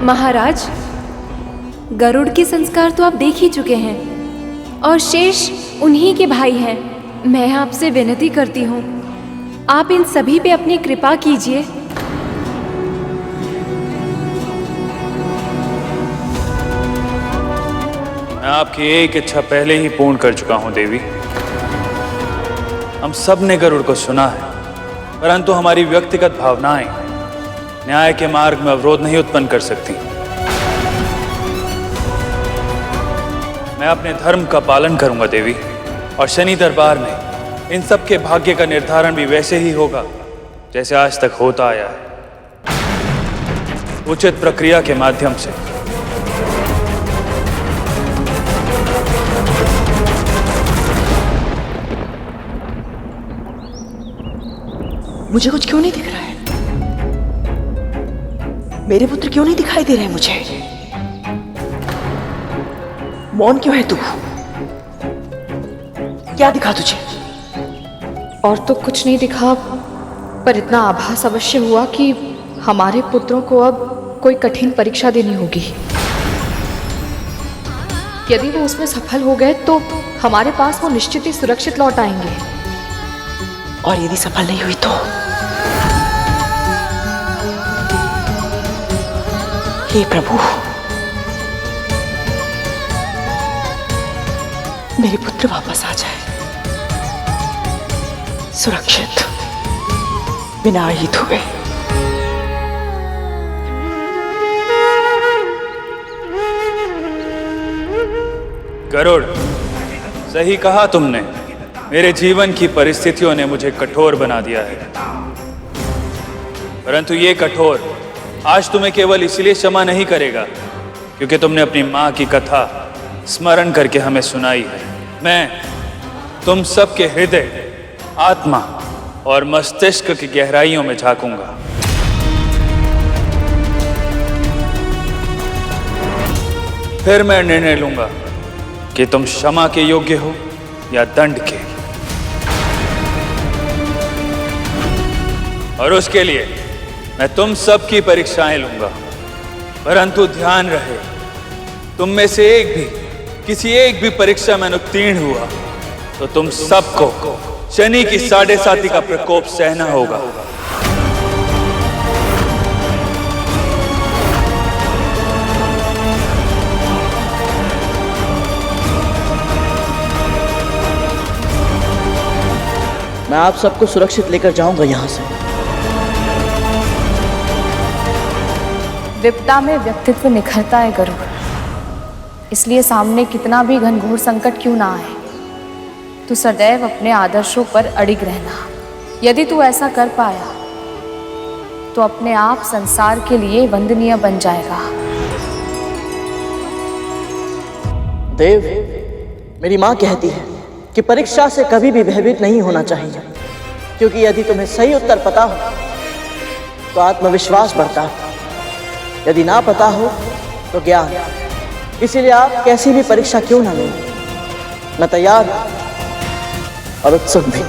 महाराज, गरुड़ के संस्कार तो आप देख ही चुके हैं और शेष उन्हीं के भाई हैं। मैं आपसे विनती करती हूँ, आप इन सभी पे अपनी कृपा कीजिए। मैं आपकी एक इच्छा पहले ही पूर्ण कर चुका हूं देवी। हम सब ने गरुड़ को सुना है, परंतु हमारी व्यक्तिगत भावनाएं न्याय के मार्ग में अवरोध नहीं उत्पन्न कर सकती। मैं अपने धर्म का पालन करूंगा देवी, और शनि दरबार में इन सब के भाग्य का निर्धारण भी वैसे ही होगा जैसे आज तक होता आया है, उचित प्रक्रिया के माध्यम से। मुझे कुछ क्यों नहीं दिख रहा है? मेरे पुत्र क्यों नहीं दिखाई दे रहे हैं मुझे? मौन क्यों है तू? क्या दिखा तुझे? और तो कुछ नहीं दिखा, पर इतना आभास अवश्य हुआ कि हमारे पुत्रों को अब कोई कठिन परीक्षा देनी होगी। यदि वो उसमें सफल हो गए तो हमारे पास वो निश्चित ही सुरक्षित लौट आएंगे, और यदि सफल नहीं हुई तो? हे प्रभु, मेरे पुत्र वापस आ जाए सुरक्षित, बिना आहित हुए। गरुड़, सही कहा तुमने। मेरे जीवन की परिस्थितियों ने मुझे कठोर बना दिया है, परंतु ये कठोर आज तुम्हें केवल इसलिए क्षमा नहीं करेगा क्योंकि तुमने अपनी मां की कथा स्मरण करके हमें सुनाई है। मैं तुम सबके हृदय, आत्मा और मस्तिष्क की गहराइयों में झांकूंगा। फिर मैं निर्णय लूंगा कि तुम क्षमा के योग्य हो या दंड के, और उसके लिए मैं तुम सब की परीक्षाएं लूंगा। परंतु ध्यान रहे, तुम में से किसी एक भी परीक्षा में उत्तीर्ण हुआ तो तुम सबको शनि की 7.5 का प्रकोप सहना होगा। मैं आप सबको सुरक्षित लेकर जाऊंगा यहां से। विपदा में व्यक्तित्व निखरता है गरुड़, इसलिए सामने कितना भी घनघोर संकट क्यों ना आए, तू सदैव अपने आदर्शों पर अडिग रहना। यदि तू ऐसा कर पाया तो अपने आप संसार के लिए वंदनीय बन जाएगा। देव, मेरी मां कहती है कि परीक्षा से कभी भी भयभीत नहीं होना चाहिए, क्योंकि यदि तुम्हें सही उत्तर पता हो तो आत्मविश्वास बढ़ता है, यदि ना पता हो तो ज्ञान। इसीलिए आप कैसी भी परीक्षा क्यों ना लें, मैं तैयार और उत्सुक भी।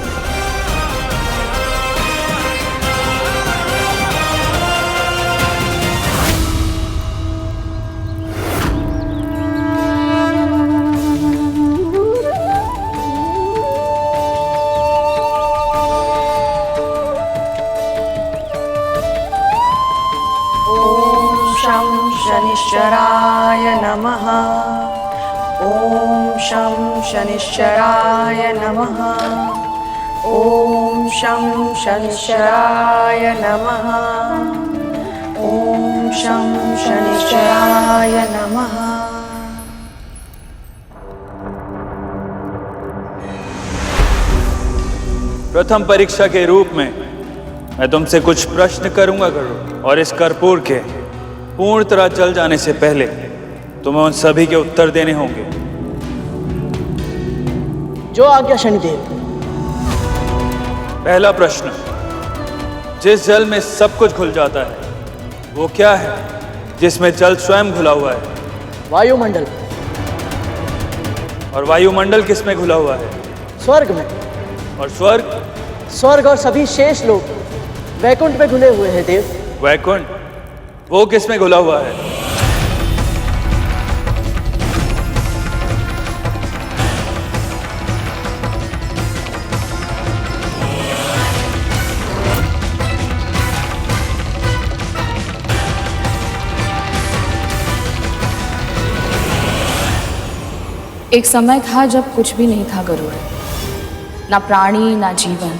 शनिश्चराय नमः। ओम शं शनिश्चराय नमः। ओम शं शनिश्चराय नमः। ओम शं शनिश्चराय नमः। प्रथम परीक्षा के रूप में मैं तुमसे कुछ प्रश्न करूंगा गरुड़, और इस कर्पूर के पूर्ण तरह जल जाने से पहले तुम्हें उन सभी के उत्तर देने होंगे। जो आज्ञा शनिदेव। पहला प्रश्न, जिस जल में सब कुछ घुल जाता है वो क्या है जिसमें जल स्वयं घुला हुआ है? वायुमंडल। और वायुमंडल किस में घुला हुआ है? स्वर्ग में। और स्वर्ग? स्वर्ग और सभी शेष लोग वैकुंठ में घुले हुए हैं देव। वैकुंठ वो किस में घुला हुआ है? एक समय था जब कुछ भी नहीं था गरुड़, ना प्राणी, ना जीवन,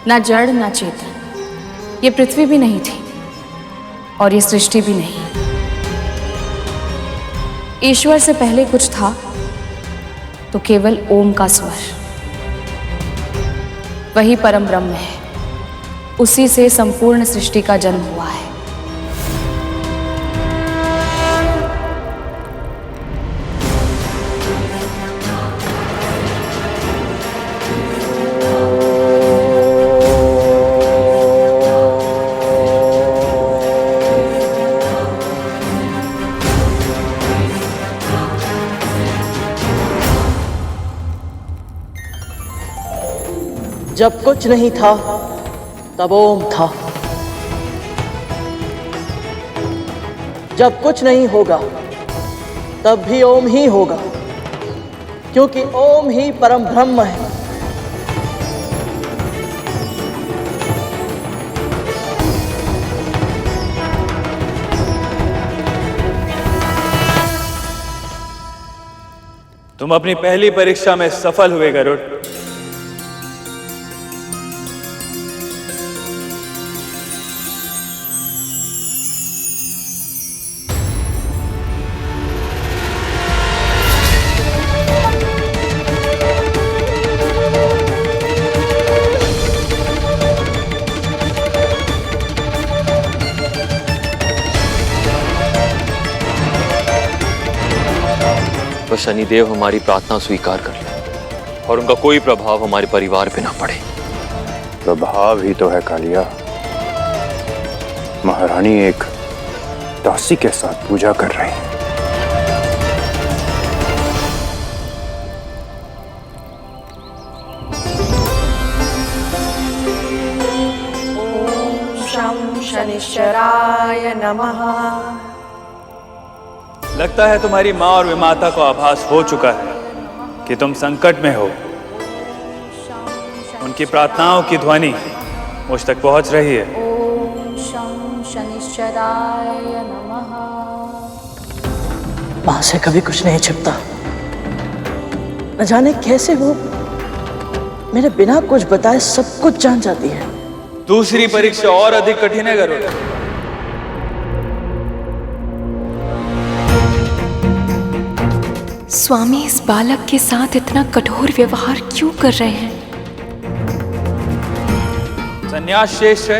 ना जड़, ना चेतन। ये पृथ्वी भी नहीं थी और ये सृष्टि भी नहीं। ईश्वर से पहले कुछ था तो केवल ओम का स्वर, वही परम ब्रह्म है। उसी से संपूर्ण सृष्टि का जन्म हुआ है। जब कुछ नहीं था तब ओम था। जब कुछ नहीं होगा तब भी ओम ही होगा, क्योंकि ओम ही परम ब्रह्म है। तुम अपनी पहली परीक्षा में सफल हुए गरुड़। तो शनिदेव हमारी प्रार्थना स्वीकार कर ले और उनका कोई प्रभाव हमारे परिवार पे ना पड़े। प्रभाव ही तो है कालिया। महारानी एक दासी के साथ पूजा कर रही है। शं शनिश्चराय नमः। लगता है तुम्हारी माँ और विमाता को आभास हो चुका है कि तुम संकट में हो। उनकी प्रार्थनाओं की ध्वनि मुझ तक पहुंच रही है। ओम शं शनिश्चराय नमः। मां से कभी कुछ नहीं छिपता। न जाने कैसे वो मेरे बिना कुछ बताए सब कुछ जान जाती है। दूसरी परीक्षा और अधिक कठिन है गरुड़। स्वामी इस बालक के साथ इतना कठोर व्यवहार क्यों कर रहे हैं? संन्यास श्रेष्ठ है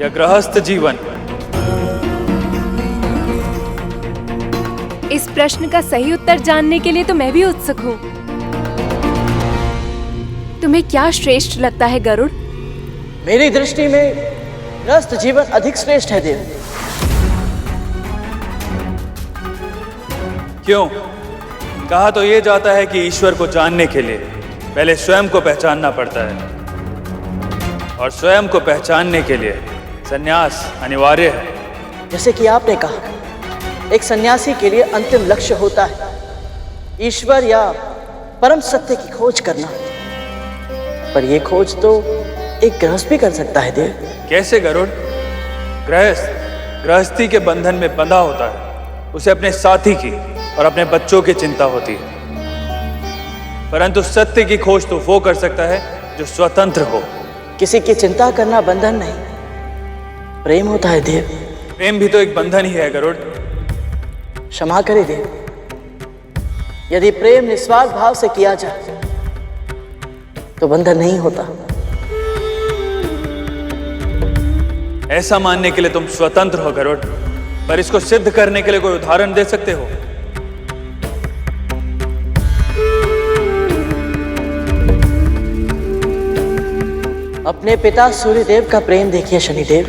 या गृहस्थ जीवन? इस प्रश्न का सही उत्तर जानने के लिए तो मैं भी उत्सुक हूँ। तुम्हें क्या श्रेष्ठ लगता है गरुड़? मेरी दृष्टि में गृहस्थ जीवन अधिक श्रेष्ठ है देव। क्यों? कहा तो यह जाता है कि ईश्वर को जानने के लिए पहले स्वयं को पहचानना पड़ता है, और स्वयं को पहचानने के लिए संन्यास अनिवार्य है। जैसे कि आपने कहा, एक सन्यासी के लिए अंतिम लक्ष्य होता है ईश्वर या परम सत्य की खोज करना। पर यह खोज तो एक गृहस्थ भी कर सकता है देव। कैसे गरुड़? गृहस्थी के बंधन में बंधा होता है। उसे अपने साथी की और अपने बच्चों की चिंता होती है। परंतु सत्य की खोज तो वो कर सकता है जो स्वतंत्र हो। किसी की चिंता करना बंधन नहीं, प्रेम होता है देव। प्रेम भी तो एक बंधन ही है गरुड़। क्षमा करे देव, यदि प्रेम निस्वार्थ भाव से किया जाए तो बंधन नहीं होता। ऐसा मानने के लिए तुम स्वतंत्र हो गरुड़, पर इसको सिद्ध करने के लिए कोई उदाहरण दे सकते हो? अपने पिता सूर्यदेव का प्रेम देखिए शनिदेव।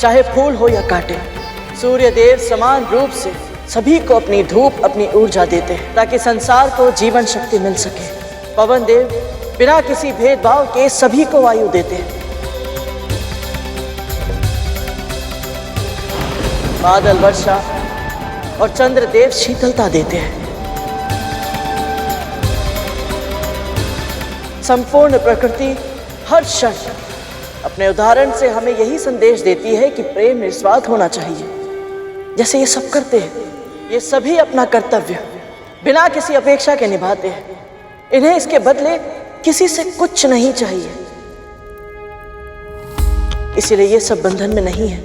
चाहे फूल हो या कांटे, सूर्यदेव समान रूप से सभी को अपनी धूप, अपनी ऊर्जा देते हैं ताकि संसार को जीवन शक्ति मिल सके। पवन देव बिना किसी भेदभाव के सभी को वायु देते हैं। बादल वर्षा और चंद्रदेव शीतलता देते हैं। संपूर्ण प्रकृति हर क्षण अपने उदाहरण से हमें यही संदेश देती है कि प्रेम निस्वार्थ होना चाहिए। जैसे ये सब करते हैं, ये सभी अपना कर्तव्य बिना किसी अपेक्षा के निभाते हैं। इन्हें इसके बदले किसी से कुछ नहीं चाहिए, इसीलिए ये सब बंधन में नहीं है,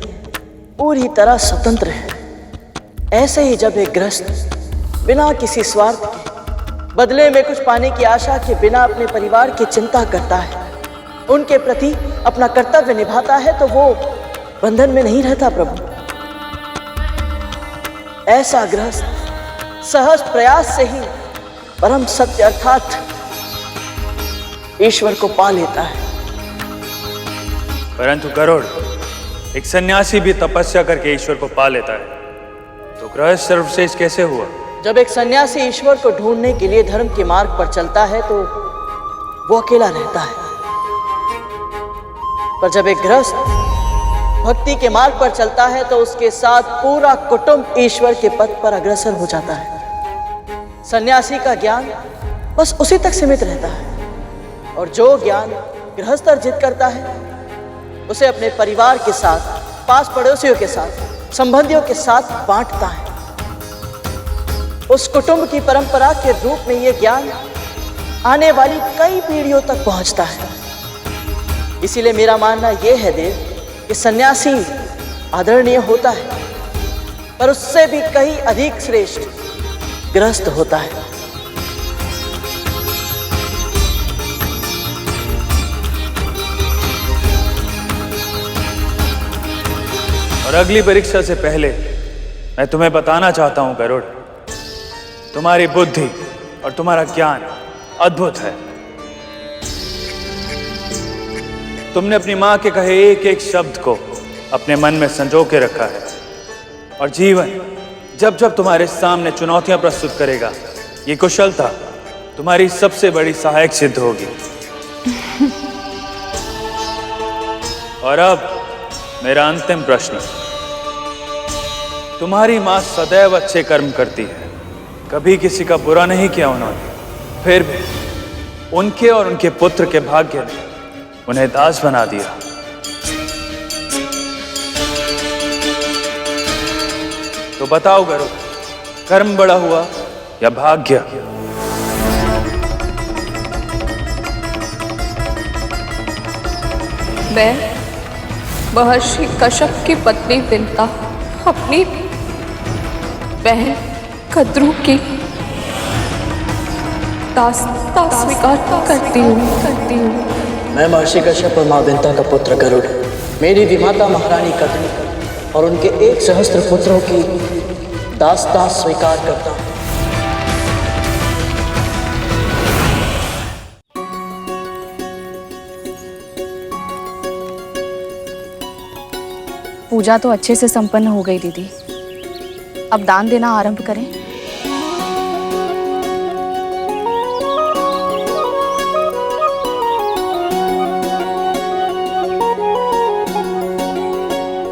पूरी तरह स्वतंत्र है। ऐसे ही जब एक गृहस्थ बिना किसी स्वार्थ के बदले में कुछ पाने की आशा के बिना अपने परिवार की चिंता करता है, उनके प्रति अपना कर्तव्य निभाता है, तो वो बंधन में नहीं रहता प्रभु। ऐसा गृहस्थ सहज प्रयास से ही परम सत्य अर्थात ईश्वर को पा लेता है। परंतु गरुड़, एक सन्यासी भी तपस्या करके ईश्वर को पा लेता है, तो गृहस्थ सर्वश्रेष्ठ कैसे हुआ? जब एक सन्यासी ईश्वर को ढूंढने के लिए धर्म के मार्ग पर चलता है तो वो अकेला रहता है, पर जब एक गृहस्थ भक्ति के मार्ग पर चलता है तो उसके साथ पूरा कुटुंब ईश्वर के पथ पर अग्रसर हो जाता है। सन्यासी का ज्ञान बस उसी तक सीमित रहता है, और जो ज्ञान गृहस्थ अर्जित करता है उसे अपने परिवार के साथ, पास पड़ोसियों के साथ, संबंधियों के साथ बांटता है। उस कुटुंब की परंपरा के रूप में यह ज्ञान आने वाली कई पीढ़ियों तक पहुंचता है। इसीलिए मेरा मानना यह है देव कि सन्यासी आदरणीय होता है, पर उससे भी कहीं अधिक श्रेष्ठ गृहस्थ होता है। और अगली परीक्षा से पहले मैं तुम्हें बताना चाहता हूं गरुड़, तुम्हारी बुद्धि और तुम्हारा ज्ञान अद्भुत है। तुमने अपनी मां के कहे एक एक शब्द को अपने मन में संजो के रखा है, और जीवन जब जब तुम्हारे सामने चुनौतियां प्रस्तुत करेगा, ये कुशलता तुम्हारी सबसे बड़ी सहायक सिद्ध होगी। और अब मेरा अंतिम प्रश्न, तुम्हारी मां सदैव अच्छे कर्म करती है, कभी किसी का बुरा नहीं किया उन्होंने, फिर भी उनके और उनके पुत्र के भाग्य ने उन्हें दास बना दिया। तो बताओ गरुड़, कर्म बड़ा हुआ या भाग्य? मैं महर्षि कश्यप की पत्नी विंता अपनी बहन कद्रू की दासता स्वीकार करती हूँ। मैं महर्षि कश्यप और मां विंता का पुत्र गरुड़, मेरी विमाता महारानी कद्रू और उनके 1 सहस्त्र पुत्रों की दासता स्वीकार करता हूँ। पूजा तो अच्छे से संपन्न हो गई दीदी, अब दान देना आरंभ करें।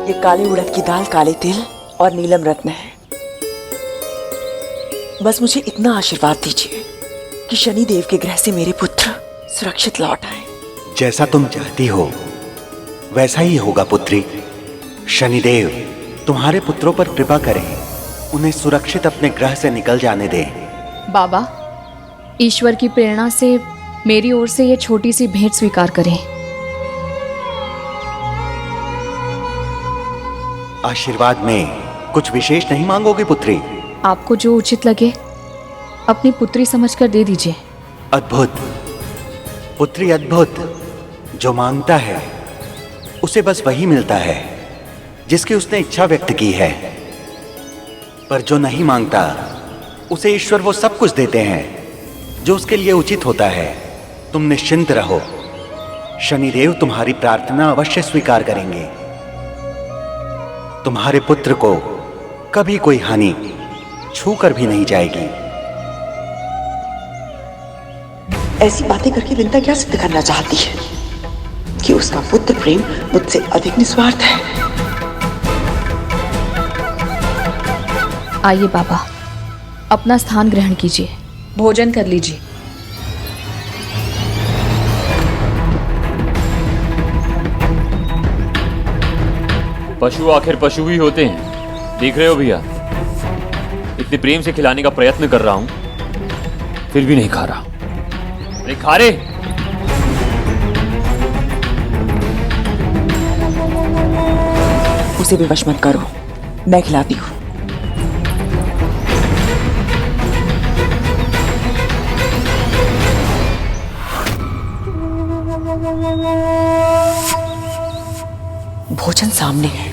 ये काली उड़द की दाल, काले तिल और नीलम रत्न है। बस मुझे इतना आशीर्वाद दीजिए कि शनि देव के ग्रह से मेरे पुत्र सुरक्षित लौट आए। जैसा तुम चाहती हो वैसा ही होगा पुत्री। शनिदेव तुम्हारे पुत्रों पर कृपा करें, उन्हें सुरक्षित अपने ग्रह से निकल जाने दें। बाबा, ईश्वर की प्रेरणा से मेरी ओर से ये छोटी सी भेंट स्वीकार करें। आशीर्वाद में कुछ विशेष नहीं मांगोगे पुत्री? आपको जो उचित लगे अपनी पुत्री समझकर दे दीजिए। अद्भुत पुत्री, अद्भुत। जो मांगता है उसे बस वही मिलता है जिसकी उसने इच्छा व्यक्त की है, पर जो नहीं मांगता उसे ईश्वर वो सब कुछ देते हैं जो उसके लिए उचित होता है। तुम निश्चिंत रहो, शनिदेव तुम्हारी प्रार्थना अवश्य स्वीकार करेंगे। तुम्हारे पुत्र को कभी कोई हानि छूकर भी नहीं जाएगी। ऐसी बातें करके विंता क्या सिद्ध करना चाहती है कि उसका पुत्र प्रेम मुझसे अधिक निस्वार्थ है। आइए बाबा, अपना स्थान ग्रहण कीजिए, भोजन कर लीजिए। पशु आखिर पशु ही होते हैं, देख रहे हो भैया। इतने प्रेम से खिलाने का प्रयत्न कर रहा हूं, फिर भी नहीं खा रहा। अरे खा रे। उसे विवश मत करो, मैं खिलाती हूँ। भोजन सामने है,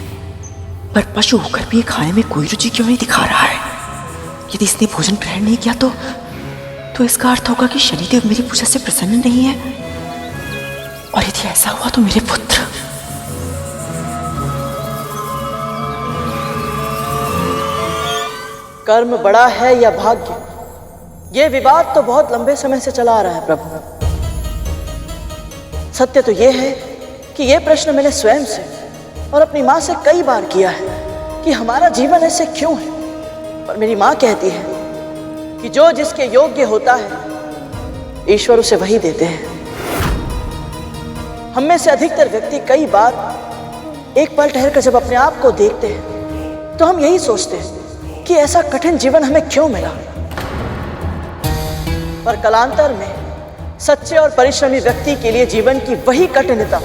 पर पशु होकर भी ये खाने में कोई रुचि क्यों नहीं दिखा रहा है? यदि इसने भोजन ग्रहण नहीं किया तो इसका अर्थ होगा कि शनिदेव मेरी पूजा से प्रसन्न नहीं है। और यदि ऐसा हुआ तो मेरे पुत्र। कर्म बड़ा है या भाग्य, ये विवाद तो बहुत लंबे समय से चला आ रहा है प्रभु। सत्य तो ये है कि ये प्रश्न मैंने स्वयं से और अपनी माँ से कई बार किया है कि हमारा जीवन ऐसे क्यों है। पर मेरी माँ कहती है कि जो जिसके योग्य होता है ईश्वर उसे वही देते हैं। हम में से अधिकतर व्यक्ति कई बार एक पल ठहर कर जब अपने आप को देखते हैं तो हम यही सोचते हैं कि ऐसा कठिन जीवन हमें क्यों मिला। पर कालांतर में सच्चे और परिश्रमी व्यक्ति के लिए जीवन की वही कठिनता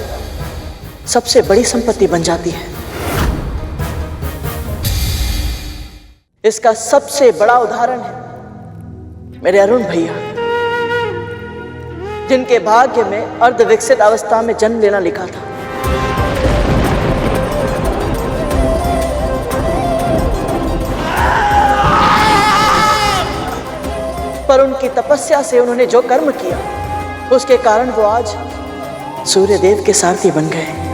सबसे बड़ी संपत्ति बन जाती है। इसका सबसे बड़ा उदाहरण है मेरे अरुण भैया, जिनके भाग्य में अर्धविकसित अवस्था में जन्म लेना लिखा था। पर उनकी तपस्या से उन्होंने जो कर्म किया उसके कारण वो आज सूर्यदेव के सारथी बन गए।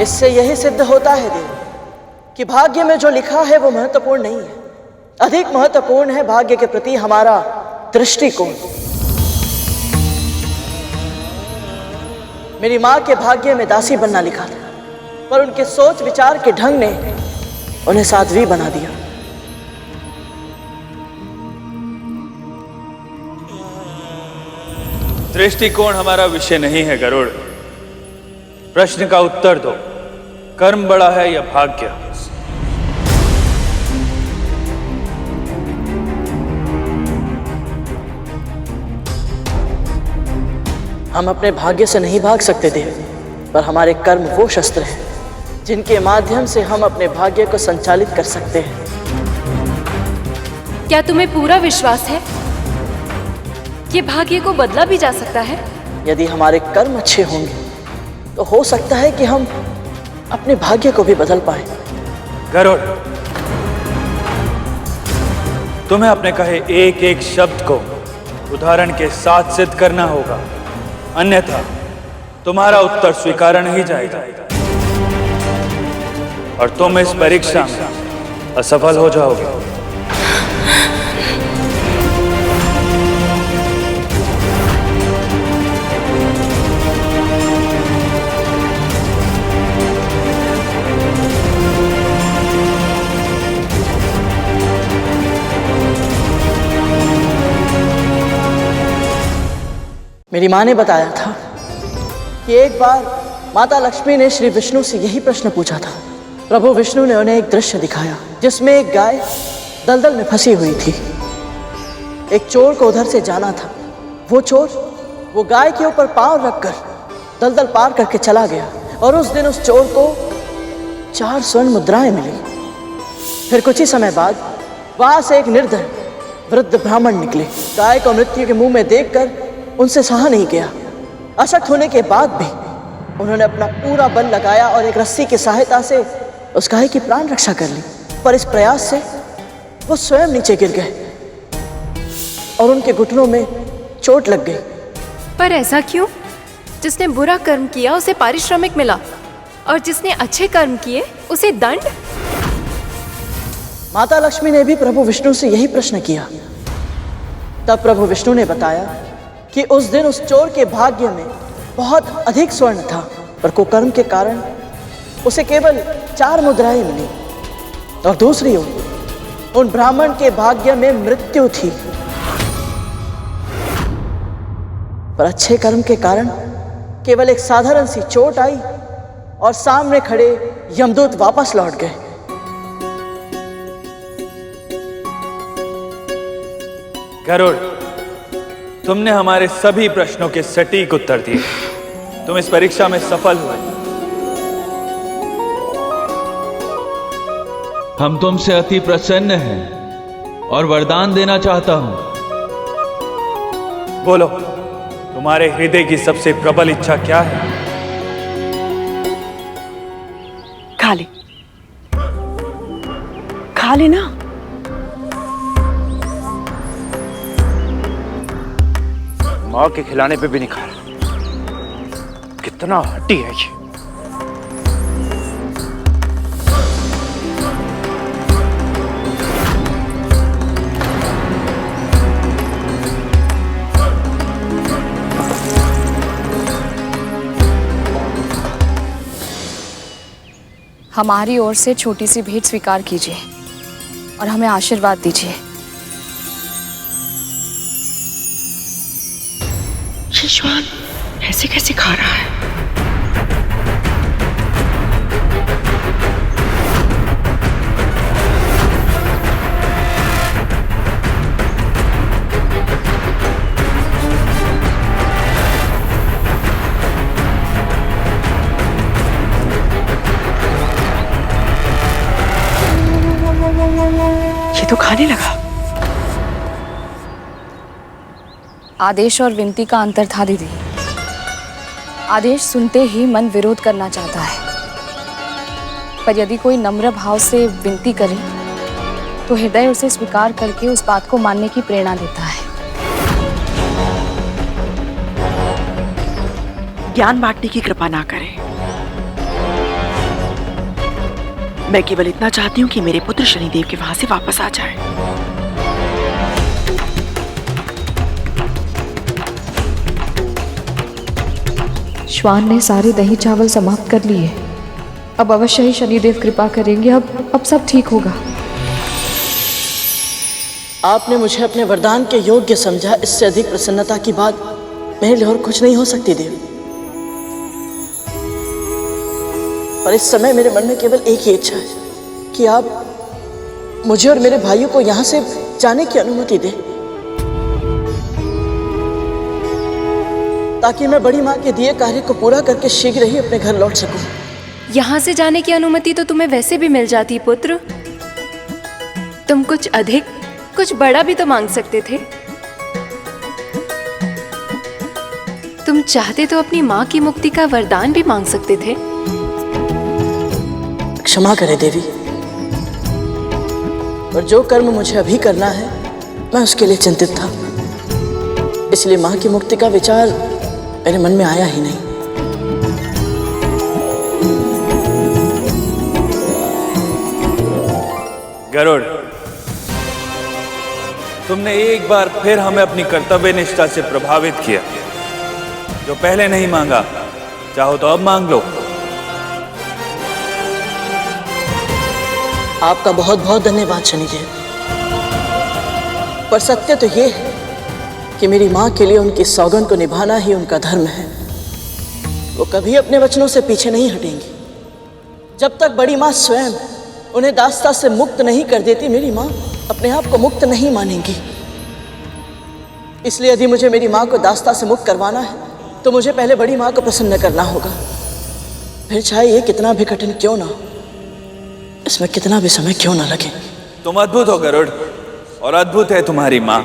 इससे यही सिद्ध होता है देव कि भाग्य में जो लिखा है वो महत्वपूर्ण नहीं है। अधिक महत्वपूर्ण है भाग्य के प्रति हमारा दृष्टिकोण। मेरी माँ के भाग्य में दासी बनना लिखा था, पर उनके सोच विचार के ढंग ने उन्हें साध्वी बना दिया। दृष्टिकोण हमारा विषय नहीं है गरुड़। प्रश्न का उत्तर दो, कर्म बड़ा है या भाग्य? हम अपने भाग्य से नहीं भाग सकते देव, पर हमारे कर्म वो शस्त्र हैं जिनके माध्यम से हम अपने भाग्य को संचालित कर सकते हैं। क्या तुम्हें पूरा विश्वास है कि भाग्य को बदला भी जा सकता है? यदि हमारे कर्म अच्छे होंगे तो हो सकता है कि हम अपने भाग्य को भी बदल पाए। गरुड़, तुम्हें अपने कहे एक एक शब्द को उदाहरण के साथ सिद्ध करना होगा, अन्यथा तुम्हारा उत्तर स्वीकार नहीं जाएगा और तुम इस परीक्षा में असफल हो जाओगे। मेरी माँ ने बताया था कि एक बार माता लक्ष्मी ने श्री विष्णु से यही प्रश्न पूछा था। प्रभु विष्णु ने उन्हें एक दृश्य दिखाया जिसमें एक गाय दलदल में फंसी हुई थी। एक चोर को उधर से जाना था। वो चोर वो गाय के ऊपर पांव रखकर दलदल पार करके चला गया और उस दिन उस चोर को 4 स्वर्ण मुद्राएं मिली। फिर कुछ ही समय बाद वहां से एक निर्धन वृद्ध ब्राह्मण निकले। गाय को मृत्यु के मुंह में देखकर उनसे सहा नहीं गया। अशक्त होने के बाद भी उन्होंने अपना पूरा बल लगाया और एक रस्सी की सहायता से उस गाय की प्राण रक्षा कर ली। पर इस प्रयास से वो स्वयं नीचे गिर गए और उनके घुटनों में चोट लग गई। पर ऐसा क्यों? जिसने बुरा कर्म किया उसे पारिश्रमिक मिला और जिसने अच्छे कर्म किए उसे दंड। माता लक्ष्मी ने भी प्रभु विष्णु से यही प्रश्न किया। तब प्रभु विष्णु ने बताया कि उस दिन उस चोर के भाग्य में बहुत अधिक स्वर्ण था, पर कुकर्म के कारण उसे केवल 4 मुद्राएं मिली और दूसरी ओर उन ब्राह्मण के भाग्य में मृत्यु थी। पर अच्छे कर्म के कारण केवल एक साधारण सी चोट आई और सामने खड़े यमदूत वापस लौट गए। गरुड़, तुमने हमारे सभी प्रश्नों के सटीक उत्तर दिए। तुम इस परीक्षा में सफल हुए। हम तुमसे अति प्रसन्न हैं और वरदान देना चाहता हूं। बोलो, तुम्हारे हृदय की सबसे प्रबल इच्छा क्या है? खा ले, खा ले ना। माँ के खिलाने पे भी नहीं खा रहा। कितना हट्टी है ये। हमारी ओर से छोटी सी भेंट स्वीकार कीजिए और हमें आशीर्वाद दीजिए। ये श्वान ऐसे कैसे खा रहा है? ये तो खाने लगा। आदेश और विनती का अंतर था दीदी। आदेश सुनते ही मन विरोध करना चाहता है, पर यदि कोई नम्र भाव से विनती करे तो हृदय उसे स्वीकार करके उस बात को मानने की प्रेरणा देता है। ज्ञान बांटने की कृपा ना करें। मैं केवल इतना चाहती हूँ कि मेरे पुत्र शनिदेव के वहां से वापस आ जाए। श्वान ने सारे दही चावल समाप्त कर लिए। अब अवश्य ही शनिदेव कृपा करेंगे। अब सब ठीक होगा। आपने मुझे अपने वरदान के योग्य समझा। इससे अधिक प्रसन्नता की बात मेरे लिए और कुछ नहीं हो सकती देव। पर इस समय मेरे मन में केवल एक ही इच्छा है कि आप मुझे और मेरे भाइयों को यहां से जाने की अनुमति दें, ताकि मैं बड़ी माँ के दिए कार्य को पूरा करके शीघ्र ही अपने घर लौट सकूं। यहाँ से जाने की अनुमति तो तुम्हें वैसे भी मिल जाती पुत्र। तुम कुछ अधिक, कुछ बड़ा भी तो मांग सकते थे। तुम चाहते तो अपनी माँ की मुक्ति का वरदान भी मांग सकते थे। क्षमा करें देवी, और जो कर्म मुझे अभी करना है मैं उसके लिए चिंतित था, इसलिए माँ की मुक्ति का विचार मेरे मन में आया ही नहीं। गरुड़, तुमने एक बार फिर हमें अपनी कर्तव्य निष्ठा से प्रभावित किया। जो पहले नहीं मांगा, चाहो तो अब मांग लो। आपका बहुत बहुत धन्यवाद शनिदेव। पर सत्य तो ये है कि मेरी माँ के लिए उनकी सौगंध को निभाना ही उनका धर्म है। वो कभी अपने वचनों से पीछे नहीं हटेंगी। जब तक बड़ी माँ स्वयं उन्हें दास्ता से मुक्त नहीं कर देती, मेरी माँ अपने आप को मुक्त नहीं मानेंगी। इसलिए यदि मुझे मेरी माँ को दास्ता से मुक्त करवाना है तो मुझे पहले बड़ी माँ को प्रसन्न करना होगा। फिर चाहे ये कितना भी कठिन क्यों ना हो, इसमें कितना भी समय क्यों ना लगे। तुम अद्भुत हो गरुड़, और अद्भुत है तुम्हारी माँ।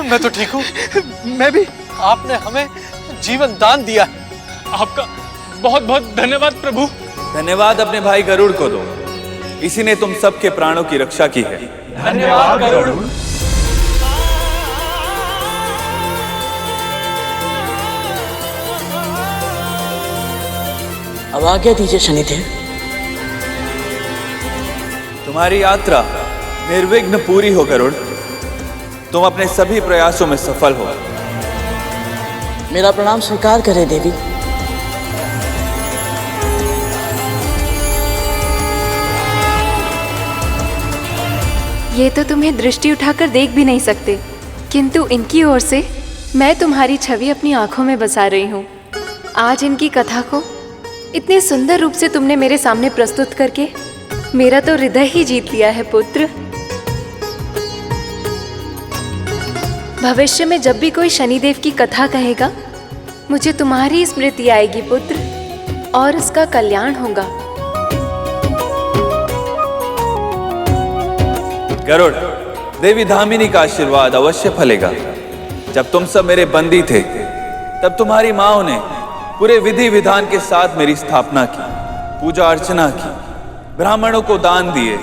मैं तो ठीक हूँ। मैं भी। आपने हमें जीवन दान दिया है। आपका बहुत बहुत धन्यवाद प्रभु। धन्यवाद अपने भाई गरुड़ को दो, इसी ने तुम सबके प्राणों की रक्षा की है। धन्यवाद गरुड़। अब आज्ञा दीजिए शनिदेव। तुम्हारी यात्रा निर्विघ्न पूरी हो गरुड़। तुम अपने सभी प्रयासों में सफल हो। मेरा प्रणाम स्वीकार करें देवी। ये तो तुम्हें दृष्टि उठाकर देख भी नहीं सकते, किंतु इनकी ओर से मैं तुम्हारी छवि अपनी आंखों में बसा रही हूँ। आज इनकी कथा को इतने सुंदर रूप से तुमने मेरे सामने प्रस्तुत करके मेरा तो हृदय ही जीत लिया है पुत्र। भविष्य में जब भी कोई शनिदेव की कथा कहेगा, मुझे तुम्हारी स्मृति आएगी पुत्र, और उसका कल्याण होगा। गरुड़, देवी धामिनी का आशीर्वाद अवश्य फलेगा। जब तुम सब मेरे बंदी थे, तब तुम्हारी माओ ने पूरे विधि विधान के साथ मेरी स्थापना की, पूजा अर्चना की, ब्राह्मणों को दान दिए,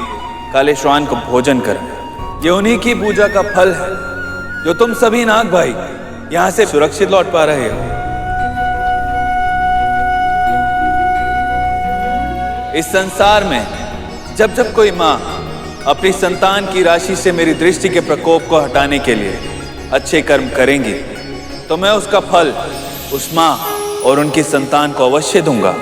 काले श्वान को भोजन कराया। ये उन्हीं की पूजा का फल है जो तुम सभी नाग भाई यहां से सुरक्षित लौट पा रहे हो। इस संसार में जब जब कोई माँ अपनी संतान की राशि से मेरी दृष्टि के प्रकोप को हटाने के लिए अच्छे कर्म करेंगी, तो मैं उसका फल उस माँ और उनकी संतान को अवश्य दूंगा।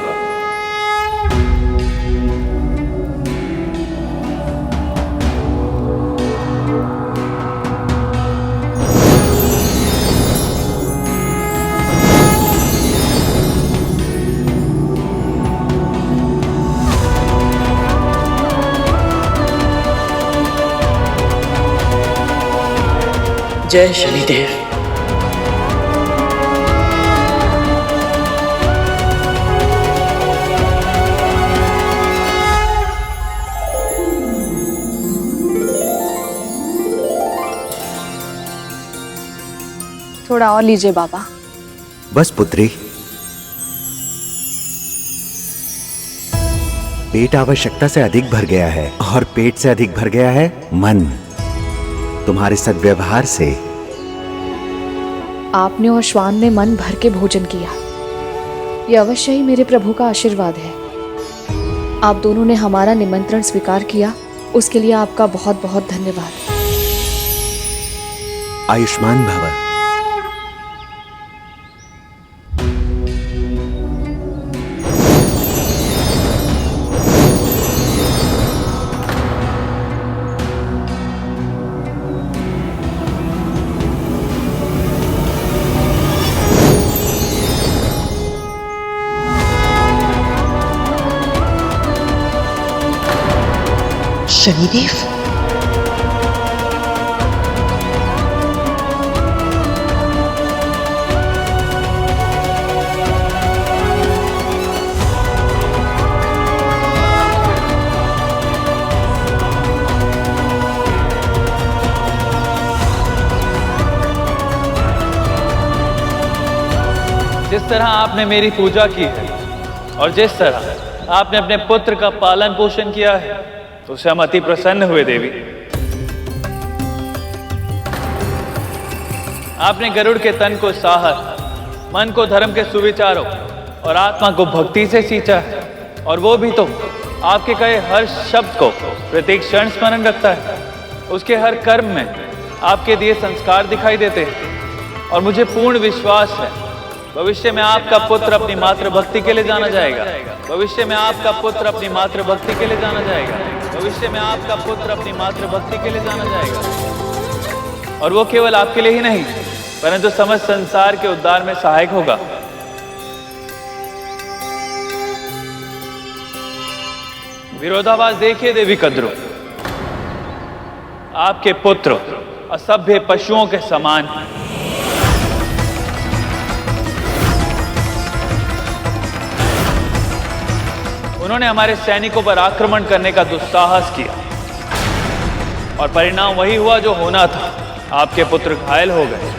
जय शनिदेव। थोड़ा और लीजिए बाबा। बस पुत्री, पेट आवश्यकता से अधिक भर गया है, और पेट से अधिक भर गया है मन। तुम्हारे सद्व्यवहार से आपने और श्वान ने मन भर के भोजन किया। यह अवश्य ही मेरे प्रभु का आशीर्वाद है। आप दोनों ने हमारा निमंत्रण स्वीकार किया, उसके लिए आपका बहुत बहुत धन्यवाद। आयुष्मान भव। शनिदेव, जिस तरह आपने मेरी पूजा की है और जिस तरह आपने अपने पुत्र का पालन पोषण किया है, उससे हम अति प्रसन्न हुए देवी। आपने गरुड़ के तन को साहस, मन को धर्म के सुविचारों और आत्मा को भक्ति से सींचा है, और वो भी तो आपके कहे हर शब्द को प्रत्येक क्षण स्मरण रखता है। उसके हर कर्म में आपके दिए संस्कार दिखाई देते हैं, और मुझे पूर्ण विश्वास है भविष्य में आपका पुत्र अपनी मातृभक्ति के लिए जाना जाएगा। भविष्य में आपका पुत्र अपनी मातृभक्ति के लिए जाना जाएगा। भविष्य में आपका पुत्र अपनी मातृभक्ति के लिए जाना जाएगा, और वो केवल आपके लिए ही नहीं, परंतु समस्त संसार के उद्धार में सहायक होगा। विरोधाभास देखिए देवी कद्रू, आपके पुत्र असभ्य पशुओं के समान हैं। उन्होंने हमारे सैनिकों पर आक्रमण करने का दुस्साहस किया, और परिणाम वही हुआ जो होना था। आपके पुत्र घायल हो गए।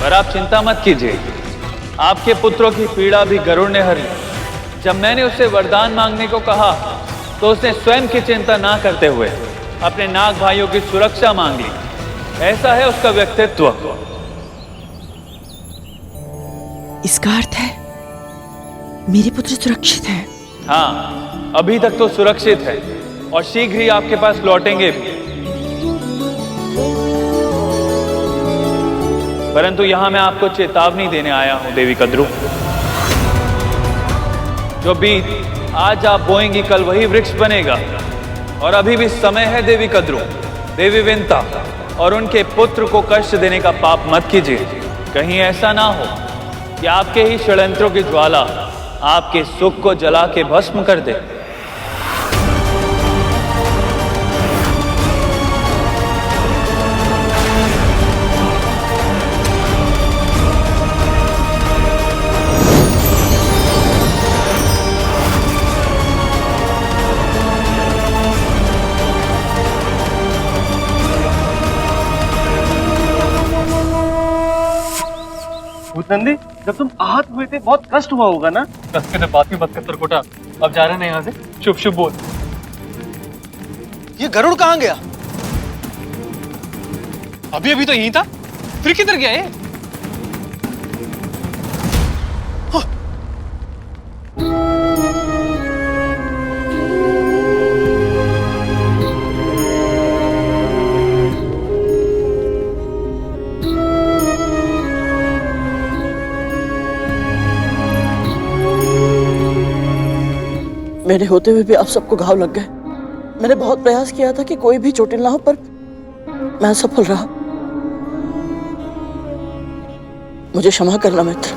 पर आप चिंता मत कीजिए, आपके पुत्रों की पीड़ा भी गरुड़ ने हर ली। जब मैंने उससे वरदान मांगने को कहा, तो उसने स्वयं की चिंता ना करते हुए अपने नाग भाइयों की सुरक्षा मांग ली। ऐसा है उसका व्यक्तित्व। इसका अर्थ है मेरे पुत्र सुरक्षित हैं। हाँ, अभी तक तो सुरक्षित है और शीघ्र ही आपके पास लौटेंगे भी। परंतु यहां मैं आपको चेतावनी देने आया हूं देवी कद्रू। जो बीज आज आप बोएंगी कल वही वृक्ष बनेगा। और अभी भी समय है देवी कद्रू। देवी विंता और उनके पुत्र को कष्ट देने का पाप मत कीजिए। कहीं ऐसा ना हो कि आपके ही षड्यंत्रों की ज्वाला आपके सुख को जला के भस्म कर दे। नंदी, जब तुम आहत हुए थे बहुत कष्ट हुआ होगा ना? कष्ट के बात ही मत कर तरकोटा। अब जा रहे हैं यहाँ से। शुभ शुभ बोल। ये गरुड़ कहाँ गया? अभी अभी तो यहीं था, फिर किधर गया ये? मेरे होते हुए भी आप सबको घाव लग गए। मैंने बहुत प्रयास किया था कि कोई भी चोटिल ना हो, पर मैं असफल रहा। मुझे क्षमा करना मित्र।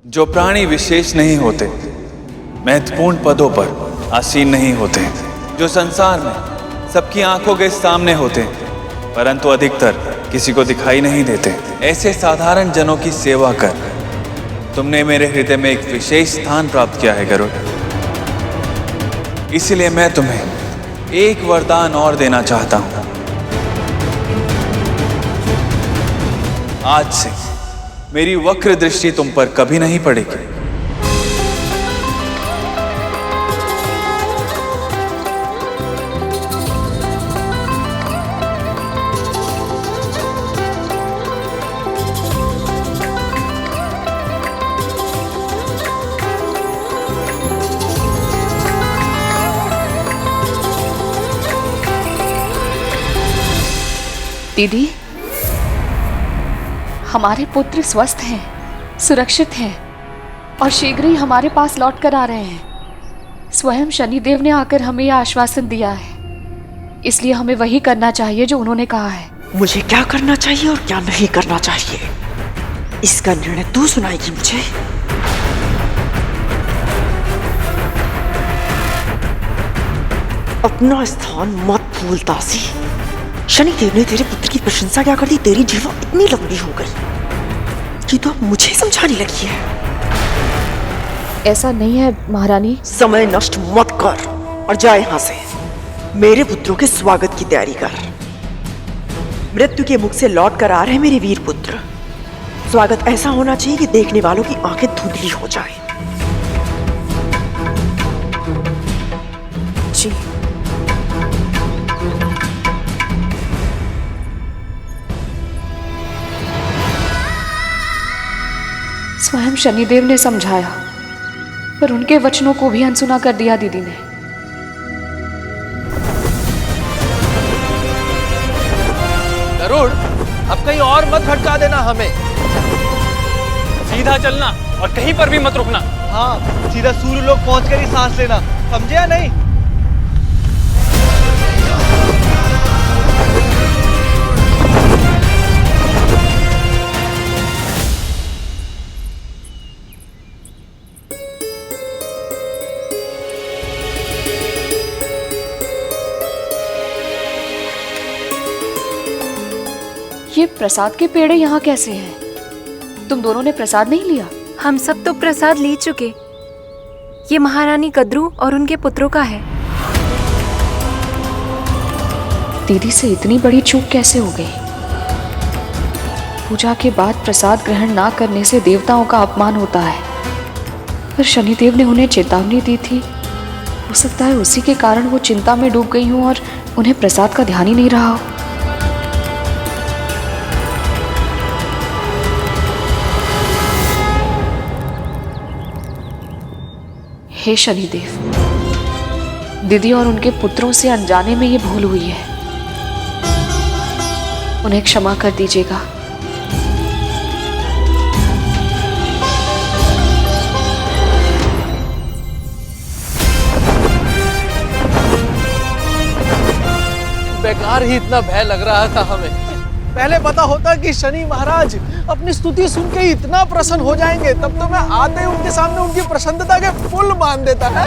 जो प्राणी विशेष नहीं होते, महत्वपूर्ण पदों पर आसीन नहीं होते, जो संसार में सबकी आंखों के सामने होते परंतु अधिकतर किसी को दिखाई नहीं देते, ऐसे साधारण जनों की सेवा कर तुमने मेरे हृदय में एक विशेष स्थान प्राप्त किया है गरुड़। इसलिए मैं तुम्हें एक वरदान और देना चाहता हूं। आज से मेरी वक्र दृष्टि तुम पर कभी नहीं पड़ेगी। दीदी, हमारे पुत्र स्वस्थ हैं, सुरक्षित हैं और शीघ्र ही हमारे पास लौट कर आ रहे हैं। स्वयं शनिदेव ने आकर हमें यह आश्वासन दिया है, इसलिए हमें वही करना चाहिए जो उन्होंने कहा है। मुझे क्या करना चाहिए और क्या नहीं करना चाहिए, इसका निर्णय तू सुनाएगी मुझे। अपना स्थान मत भूल दासी। शनिदेव ने तेरे पुत्र की प्रशंसा क्या कर दी, तेरी जीवा इतनी लंबी हो गई कि तो अब मुझे समझाने लगी है। ऐसा नहीं है महारानी। समय नष्ट मत कर और जा यहां से। मेरे पुत्रों के स्वागत की तैयारी कर। मृत्यु के मुख से लौट कर आ रहे मेरे वीर पुत्र। स्वागत ऐसा होना चाहिए कि देखने वालों की आंखें धुंधली हो जाए। जी। स्वयं शनिदेव ने समझाया, पर उनके वचनों को भी अनसुना कर दिया दीदी ने। गरुड़, अब कहीं और मत भटका देना हमें। सीधा चलना और कहीं पर भी मत रुकना। हाँ, सीधा सूर्य लोक पहुंचकर ही सांस लेना, समझे या नहीं? ये प्रसाद के पेड़े यहाँ कैसे हैं? तुम दोनों ने प्रसाद नहीं लिया? हम सब तो प्रसाद ले चुके। ये महारानी कद्रू और उनके पुत्रों का है। दीदी से इतनी बड़ी चूक कैसे हो गई? पूजा के बाद प्रसाद ग्रहण ना करने से देवताओं का अपमान होता है। पर शनिदेव ने उन्हें चेतावनी दी थी। हो सकता है उसी के कारण वो चिंता में डूब गई हूँ और उन्हें प्रसाद का ध्यान ही नहीं रहा हो। हे शनिदेव, दीदी और उनके पुत्रों से अनजाने में ये भूल हुई है, उन्हें क्षमा कर दीजिएगा। बेकार ही इतना भय लग रहा था हमें। पहले पता होता कि शनि महाराज अपनी स्तुति सुन के इतना प्रसन्न हो जाएंगे, तब तो मैं आते ही उनके सामने उनकी प्रसन्नता के पुल बांध देता है।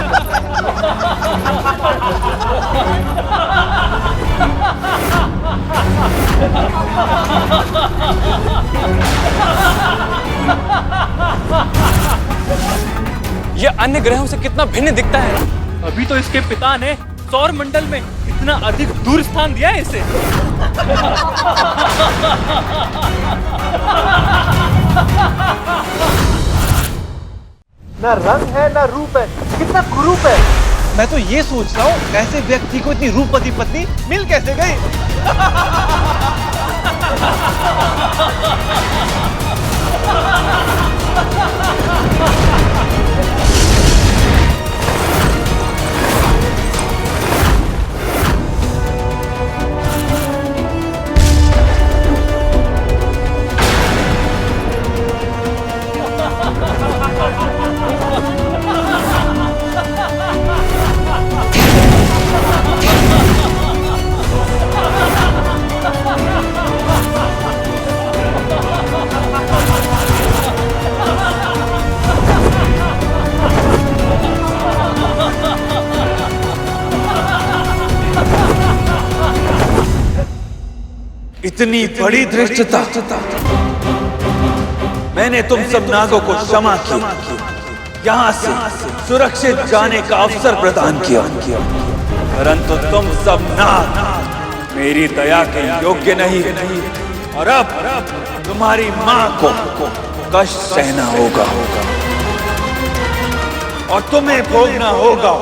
ये अन्य ग्रहों से कितना भिन्न दिखता है। अभी तो इसके पिता ने सौर मंडल में इतना अधिक दूर स्थान दिया है इसे। ना रंग है ना रूप है, कितना कुरूप है। मैं तो ये सोच रहा हूँ ऐसे व्यक्ति को इतनी रूपवती पत्नी मिल कैसे गई। इतनी बड़ी धृष्टता। मैंने तुम सब नागों को क्षमा किया, यहाँ से सुरक्षित जाने का अवसर प्रदान किया, परंतु तुम सब नाग मेरी दया के योग्य नहीं, और अब तुम्हारी मां को कष्ट सहना होगा और तुम्हें भोगना होगा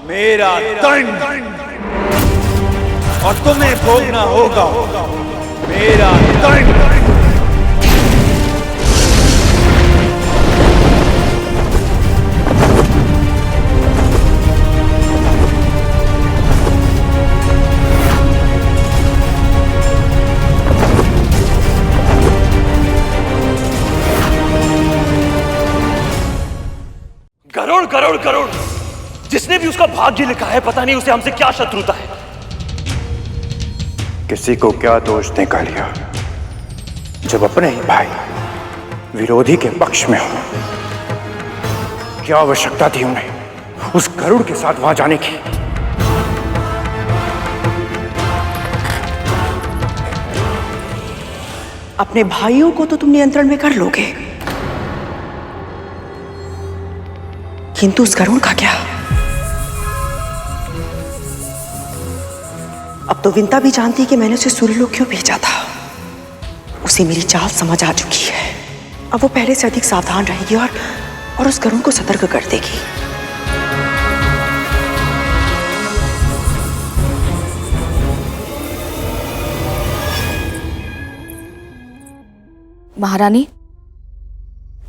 मेरा दंड, और तुम्हें भोगना होगा मेरा दंड। करोड़ करोड़ करोड़, जिसने भी उसका भाग्य लिखा है, पता नहीं उसे हमसे क्या शत्रुता है। किसी को क्या दोष देगा लिया जब अपने ही भाई विरोधी के पक्ष में हो। क्या आवश्यकता थी उन्हें उस गरुड़ के साथ वहां जाने की? अपने भाइयों को तो तुम नियंत्रण में कर लोगे, किंतु उस गरुड़ का क्या? अब तो विंता भी जानती कि मैंने उसे सूर्यलोक क्यों भेजा था। उसे मेरी चाल समझ आ चुकी है। अब वो पहले से अधिक सावधान रहेगी और उस गरुड़ को सतर्क कर देगी। महारानी,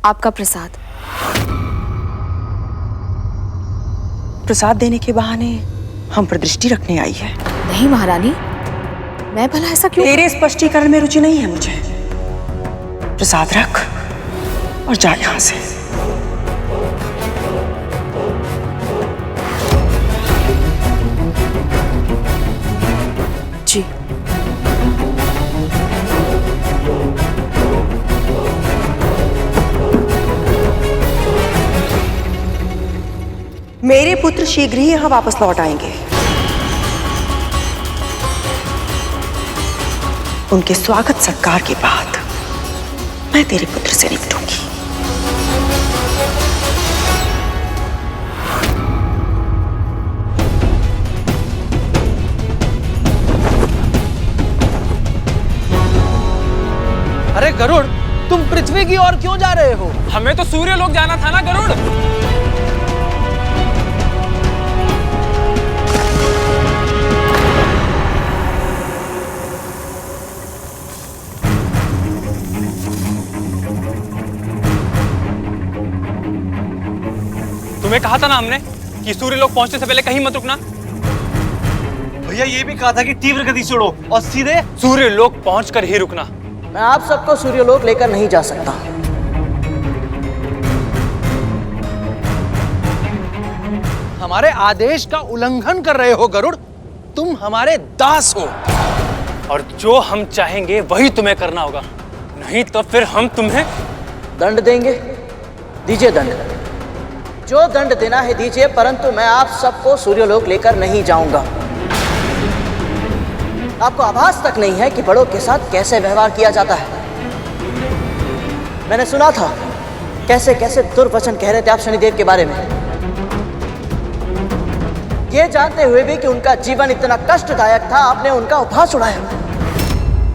आपका प्रसाद। प्रसाद देने के बहाने हम पर दृष्टि रखने आई है। नहीं महारानी, मैं भला ऐसा क्यों? तेरे स्पष्टीकरण में रुचि नहीं है मुझे। प्रसाद रख और जा यहां से। जी। मेरे पुत्र शीघ्र ही यहां वापस लौट आएंगे। उनके स्वागत सत्कार के बाद मैं तेरे पुत्र से निपटूंगी। अरे गरुड़, तुम पृथ्वी की ओर क्यों जा रहे हो? हमें तो सूर्य लोक जाना था ना गरुड़। तुम्हें कहा था ना हमने कि सूर्य लोक पहुंचने से पहले कहीं मत रुकना। भैया ये भी कहा था कि तीव्र गति से उड़ो और सीधे सूर्य लोक पहुंचकर ही रुकना। मैं आप सबको सूर्यलोक लेकर नहीं जा सकता। हमारे आदेश का उल्लंघन कर रहे हो गरुड़। तुम हमारे दास हो और जो हम चाहेंगे वही तुम्हें करना होगा, नहीं तो फिर हम तुम्हें दंड देंगे। दीजिए दंड, जो दंड देना है दीजिए, परंतु मैं आप सबको सूर्यलोक लेकर नहीं जाऊंगा। आपको आभास तक नहीं है कि बड़ों के साथ कैसे व्यवहार किया जाता है। मैंने सुना था कैसे कैसे दुर्वचन कह रहे थे आप शनिदेव के बारे में, ये जानते हुए भी कि उनका जीवन इतना कष्टदायक था, आपने उनका उपहास उड़ाया।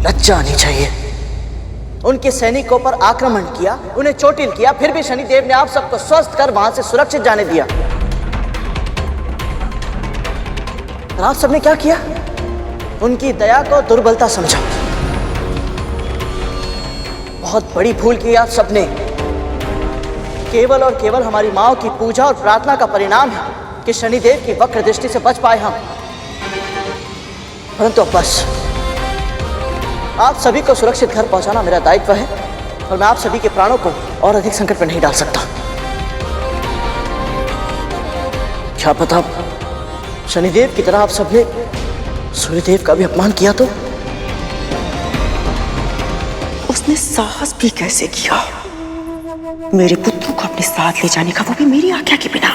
लज्जा आनी चाहिए। उनके सैनिकों पर आक्रमण किया, उन्हें चोटिल किया, फिर भी शनिदेव ने आप सबको स्वस्थ कर वहां से सुरक्षित जाने दिया। और आप सबने क्या किया? उनकी दया को दुर्बलता समझा। बहुत बड़ी भूल की आप सबने। केवल और केवल हमारी माँ की पूजा और प्रार्थना का परिणाम है कि शनिदेव की वक्र दृष्टि से बच पाए हम। परंतु अब बस, आप सभी को सुरक्षित घर पहुंचाना मेरा दायित्व है और मैं आप सभी के प्राणों को और अधिक संकट में नहीं डाल सकता। क्या पता शनिदेव की तरह आप सबने सूर्यदेव का भी अपमान किया तो? उसने साहस भी कैसे किया मेरे पुत्रों को अपने साथ ले जाने का, वो भी मेरी आज्ञा के बिना।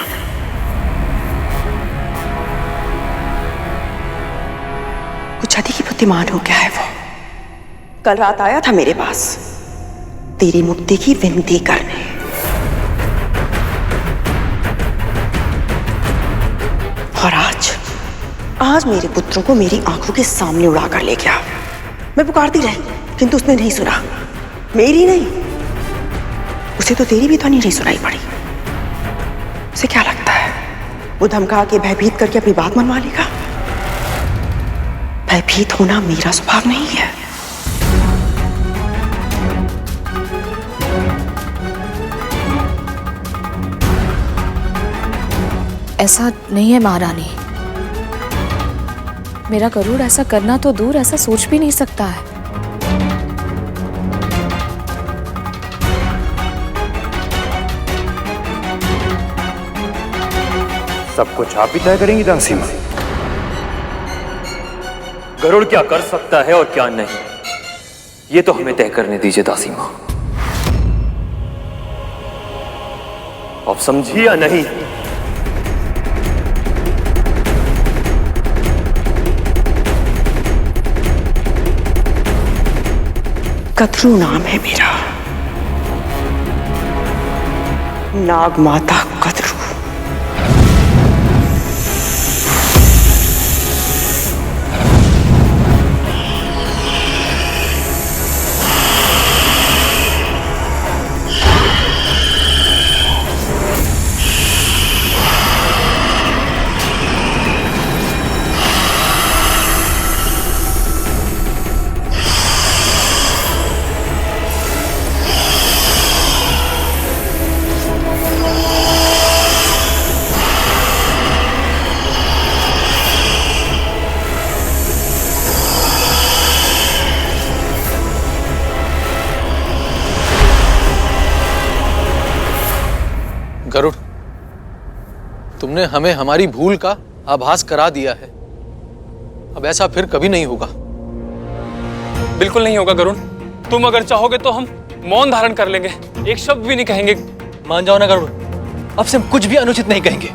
कुछ अधिक ही बुद्धिमान हो गया है वो। कल रात आया था मेरे पास तेरी मुक्ति की विनती करने, और आज मेरे पुत्रों को मेरी आंखों के सामने उड़ा कर ले गया। मैं पुकारती रही किंतु उसने नहीं सुना। मेरी नहीं, उसे तो तेरी भी ध्वनि नहीं सुनाई पड़ी। उसे क्या लगता है वो धमका के भयभीत करके अपनी बात मनवा लेगा? भयभीत होना मेरा स्वभाव नहीं है। ऐसा नहीं है महारानी, मेरा गरुड़ ऐसा करना तो दूर, ऐसा सोच भी नहीं सकता है। सब कुछ आप ही तय करेंगी दासी मां। गरुड़ क्या कर सकता है और क्या नहीं, ये तो हमें तय करने दीजिए दासी मां। अब समझी या नहीं? कद्रू नाम है मेरा, नाग माता कद्रू। गरुड़, तुमने हमें हमारी भूल का आभास करा दिया है। अब ऐसा फिर कभी नहीं होगा। बिल्कुल नहीं होगा गरुड़। तुम अगर चाहोगे तो हम मौन धारण कर लेंगे, एक शब्द भी नहीं कहेंगे। मान जाओ ना गरुड़, अब से हम कुछ भी अनुचित नहीं कहेंगे।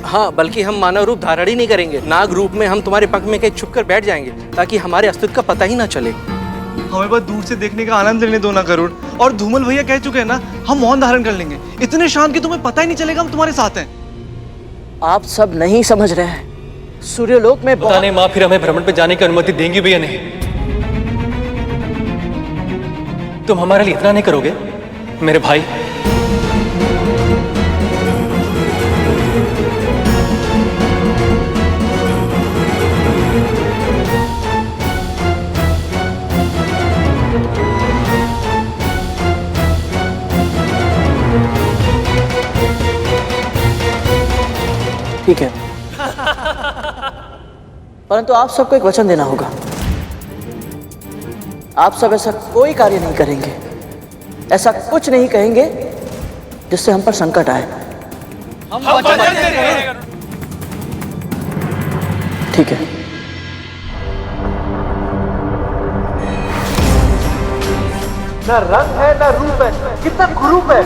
हाँ, बल्कि हम मानव रूप धारण ही नहीं करेंगे। नाग रूप में हम तुम्हारे पंख में कहीं छुप कर बैठ जाएंगे ताकि हमारे अस्तित्व का पता ही ना चले। हमें बस दूर से देखने का आनंद लेने दो ना गरुड़। और धूमल भैया कह चुके हैं ना, हम मौन धारण कर लेंगे। इतने शांत कि तुम्हें पता ही नहीं चलेगा हम तुम्हारे साथ हैं। आप सब नहीं समझ रहे हैं, सूर्यलोक में पता नहीं माँ फिर हमें भ्रमण पे जाने की अनुमति देंगी भी या नहीं। तुम हमारे लिए इतना नहीं करोगे मेरे भाई? ठीक है, परंतु आप सबको एक वचन देना होगा। आप सब ऐसा कोई कार्य नहीं करेंगे, ऐसा कुछ नहीं कहेंगे जिससे हम पर संकट आए। हम वचन देते हैं। ठीक है। ना रंग है ना रूप है, कितना कुरूप है।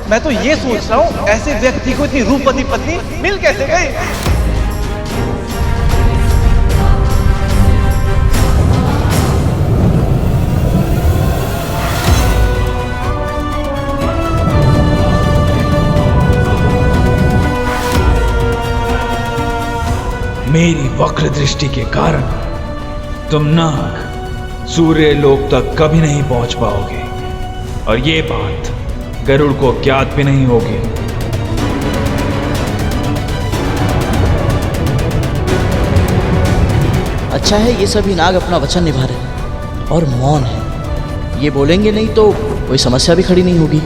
मैं तो ये सोच रहा हूँ ऐसे व्यक्ति को इतनी रूपवती पत्नी मिल कैसे गई। मेरी वक्र दृष्टि के कारण तुम नाग सूर्य लोक तक कभी नहीं पहुंच पाओगे, और ये बात गरुड़ को ज्ञात भी नहीं होगी। अच्छा है ये सभी नाग अपना वचन निभा रहे हैं और मौन है। ये बोलेंगे नहीं तो कोई समस्या भी खड़ी नहीं होगी।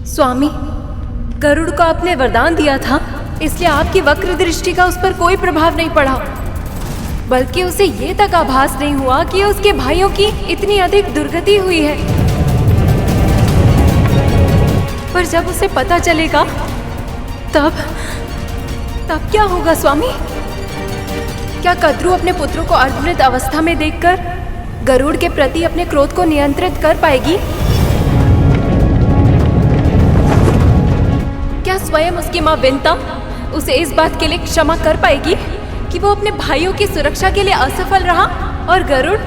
स्वामी, गरुड़ को आपने वरदान दिया था, इसलिए आपकी वक्र दृष्टि का उस पर कोई प्रभाव नहीं पड़ा, बल्कि उसे ये तक आभास नहीं हुआ कि उसके भाइयों की इतनी अधिक दुर्गति हुई है। पर जब उसे पता चलेगा तब क्या होगा स्वामी? क्या कद्रू अपने पुत्रों को अर्धमृत अवस्था में देखकर गरुड़ के प्रति अपने क्रोध को नियंत्रित कर पाएगी? क्या स्वयं उसकी माँ विंता उसे इस बात के लिए क्षमा कर पाएगी कि वो अपने भाइयों की सुरक्षा के लिए असफल रहा? और गरुड़,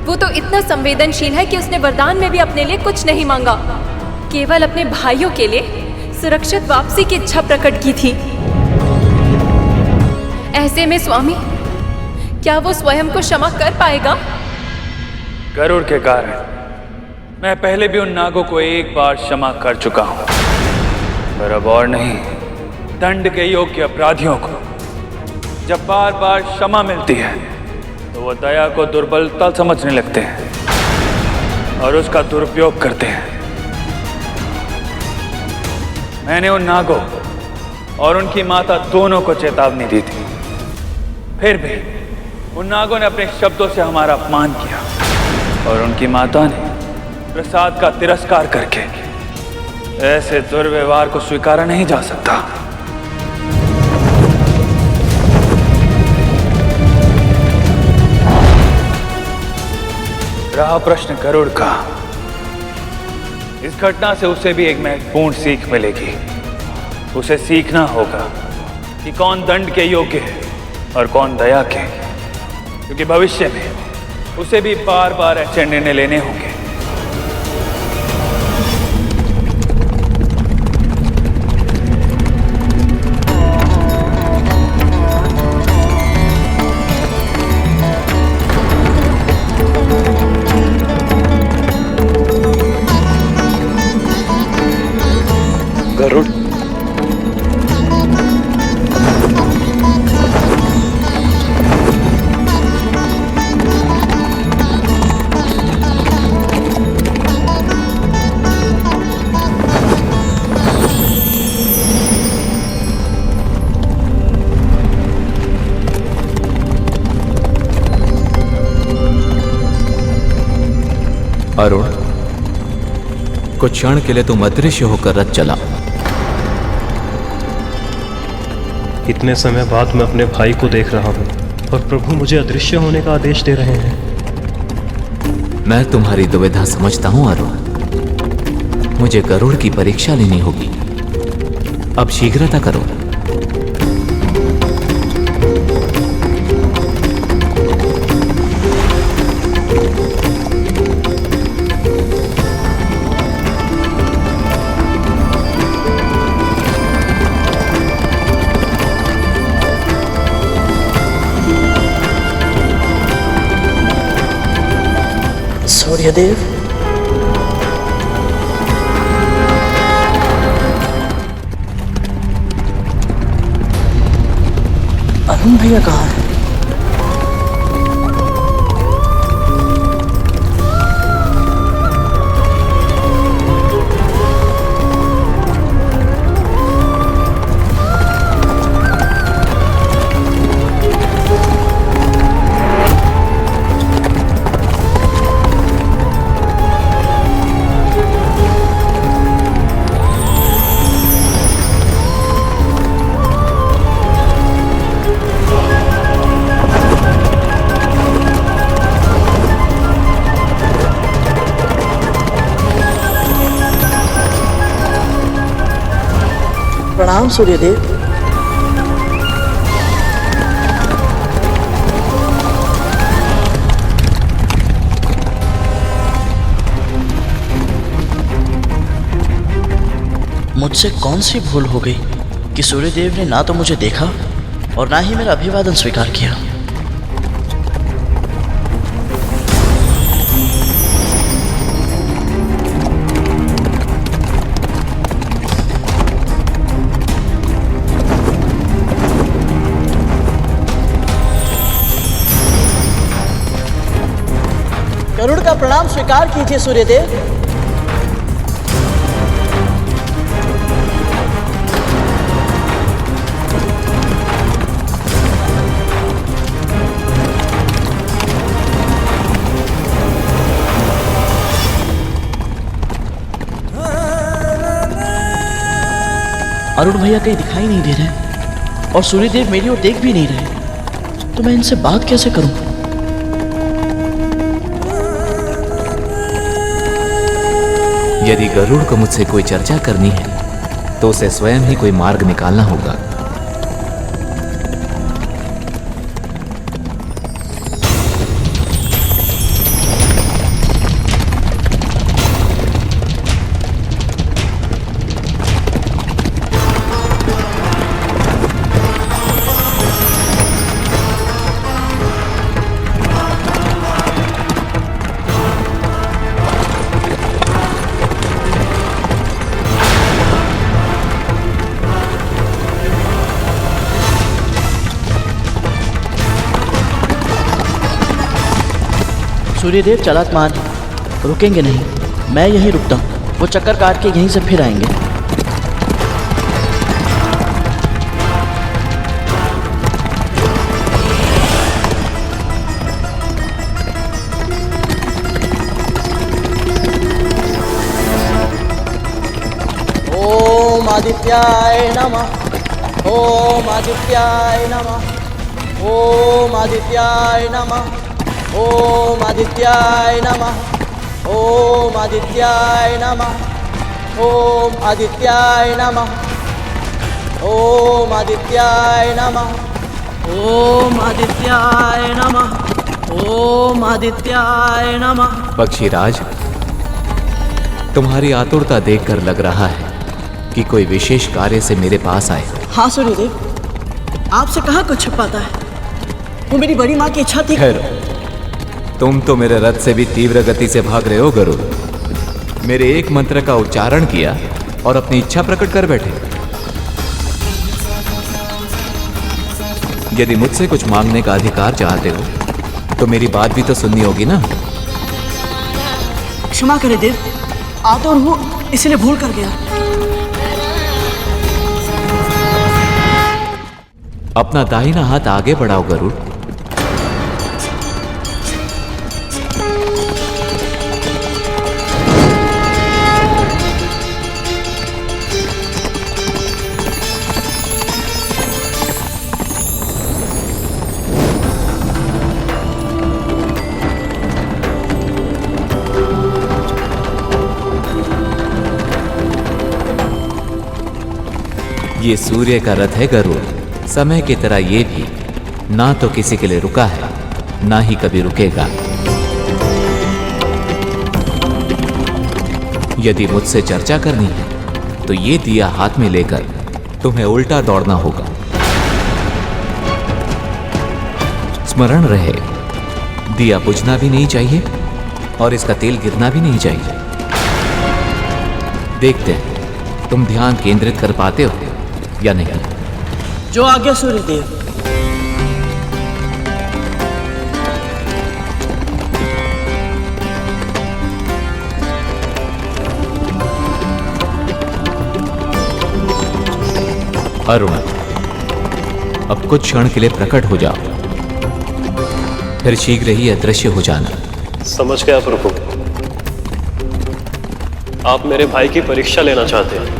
वो तो इतना संवेदनशील है कि उसने वरदान में भी अपने लिए कुछ नहीं मांगा, केवल अपने भाइयों के लिए सुरक्षित वापसी की इच्छा प्रकट की थी। ऐसे में स्वामी, क्या वो स्वयं को क्षमा कर पाएगा? गरुड़ के कारण मैं पहले भी उन नागों को एक बार क्षमा कर चुका हूं, पर अब और नहीं। दंड के योग्य अपराधियों को जब बार बार क्षमा मिलती है तो वो दया को दुर्बलता समझने लगते हैं और उसका दुरुपयोग करते हैं। मैंने उन नागों और उनकी माता दोनों को चेतावनी दी थी, फिर भी उन नागों ने अपने शब्दों से हमारा अपमान किया और उनकी माता ने प्रसाद का तिरस्कार करके ऐसे दुर्व्यवहार को स्वीकारा नहीं जा सकता। रहा प्रश्न गरुड़ का, इस घटना से उसे भी एक महत्वपूर्ण सीख मिलेगी। उसे सीखना होगा कि कौन दंड के योग्य है और कौन दया के, क्योंकि भविष्य में उसे भी बार बार ऐसे निर्णय लेने होंगे। अरुण, कुछ क्षण के लिए तुम अदृश्य होकर रथ चला। इतने समय बाद मैं अपने भाई को देख रहा हूं और प्रभु मुझे अदृश्य होने का आदेश दे रहे हैं। मैं तुम्हारी दुविधा समझता हूं अरुण। मुझे गरुड़ की परीक्षा लेनी होगी। अब शीघ्रता करो। सूर्यदेव, अरुण भैया कहाँ है? प्रणाम सूर्यदेव। मुझसे कौन सी भूल हो गई कि सूर्यदेव ने ना तो मुझे देखा और ना ही मेरा अभिवादन स्वीकार किया। गरुड़ का प्रणाम स्वीकार कीजिए सूर्यदेव। अरुण भैया कहीं दिखाई नहीं दे रहे और सूर्यदेव मेरी ओर देख भी नहीं रहे, तो मैं इनसे बात कैसे करूं? यदि गरुड़ को मुझसे कोई चर्चा करनी है तो उसे स्वयं ही कोई मार्ग निकालना होगा। सूर्यदेव चालाक मान रुकेंगे नहीं, मैं यहीं रुकता हूँ। वो चक्कर काट के यहीं से फिर आएंगे। ओम आदित्याय नमः। ओम आदित्याय नमः। ओम आदित्याय नमः। ओम आदित्याय नमः। ओम आदित्याय नमः। ओम आदित्याय नमः। ओम आदित्याय नमः। ओम आदित्याय नमः। ओम आदित्याय नमः। पक्षीराज, तुम्हारी आतुरता देखकर लग रहा है कि कोई विशेष कार्य से मेरे पास आए। हाँ सूर्यदेव, आपसे कहाँ कुछ छुपाता है। वो मेरी बड़ी माँ की इच्छा थी। खैर, तुम तो मेरे रथ से भी तीव्र गति से भाग रहे हो गरुड़। मेरे एक मंत्र का उच्चारण किया और अपनी इच्छा प्रकट कर बैठे। यदि मुझसे कुछ मांगने का अधिकार चाहते हो तो मेरी बात भी तो सुननी होगी ना। क्षमा करे देव, आतुर हूँ इसलिए भूल कर गया। अपना दाहिना हाथ आगे बढ़ाओ गरुड़। ये सूर्य का रथ है गरुड़। समय की तरह ये भी ना तो किसी के लिए रुका है, ना ही कभी रुकेगा। यदि मुझसे चर्चा करनी है तो ये दिया हाथ में लेकर तुम्हें उल्टा दौड़ना होगा। स्मरण रहे, दिया बुझना भी नहीं चाहिए और इसका तेल गिरना भी नहीं चाहिए। देखते हैं तुम ध्यान केंद्रित कर पाते हो या नहीं। जो आज्ञा सूर्यदेव। अरुण, अब कुछ क्षण के लिए प्रकट हो जाओ, फिर शीघ्र ही अदृश्य हो जाना। समझ गया प्रभु। आप मेरे भाई की परीक्षा लेना चाहते हैं।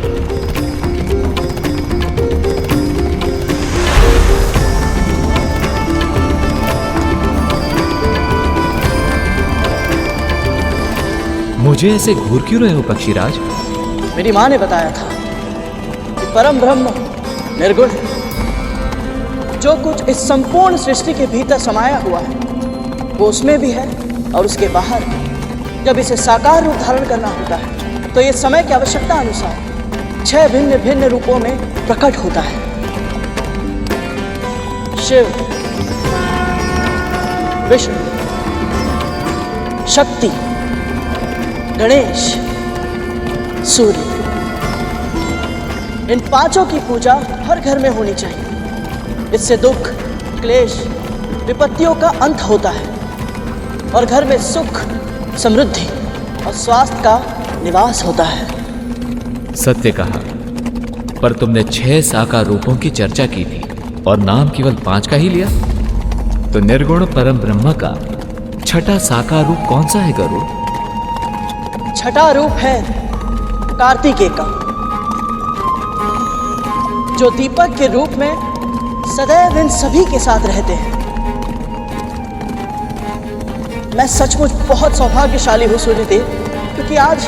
मुझे ऐसे घूर क्यों रहे हो पक्षीराज? मेरी माँ ने बताया था कि परम ब्रह्म निर्गुण है। जो कुछ इस संपूर्ण सृष्टि के भीतर समाया हुआ है वो उसमें भी है और उसके बाहर। जब इसे साकार रूप धारण करना होता है तो ये समय की आवश्यकता अनुसार 6 भिन्न भिन्न रूपों में प्रकट होता है। शिव, विष्णु, शक्ति, गणेश, सूर्य, इन पांचों की पूजा हर घर में होनी चाहिए। इससे दुख, क्लेश, विपत्तियों का अंत होता है और घर में सुख, समृद्धि और स्वास्थ्य का निवास होता है। सत्य कहा, पर तुमने 6 साकार रूपों की चर्चा की थी और नाम केवल 5 का ही लिया। तो निर्गुण परम ब्रह्म का छठा साकार रूप कौन सा है गरुड़? छठा रूप है कार्तिकेय का, जो दीपक के रूप में सदैव इन सभी के साथ रहते हैं। मैं सचमुच बहुत सौभाग्यशाली हूँ सूर्यदेव, क्योंकि आज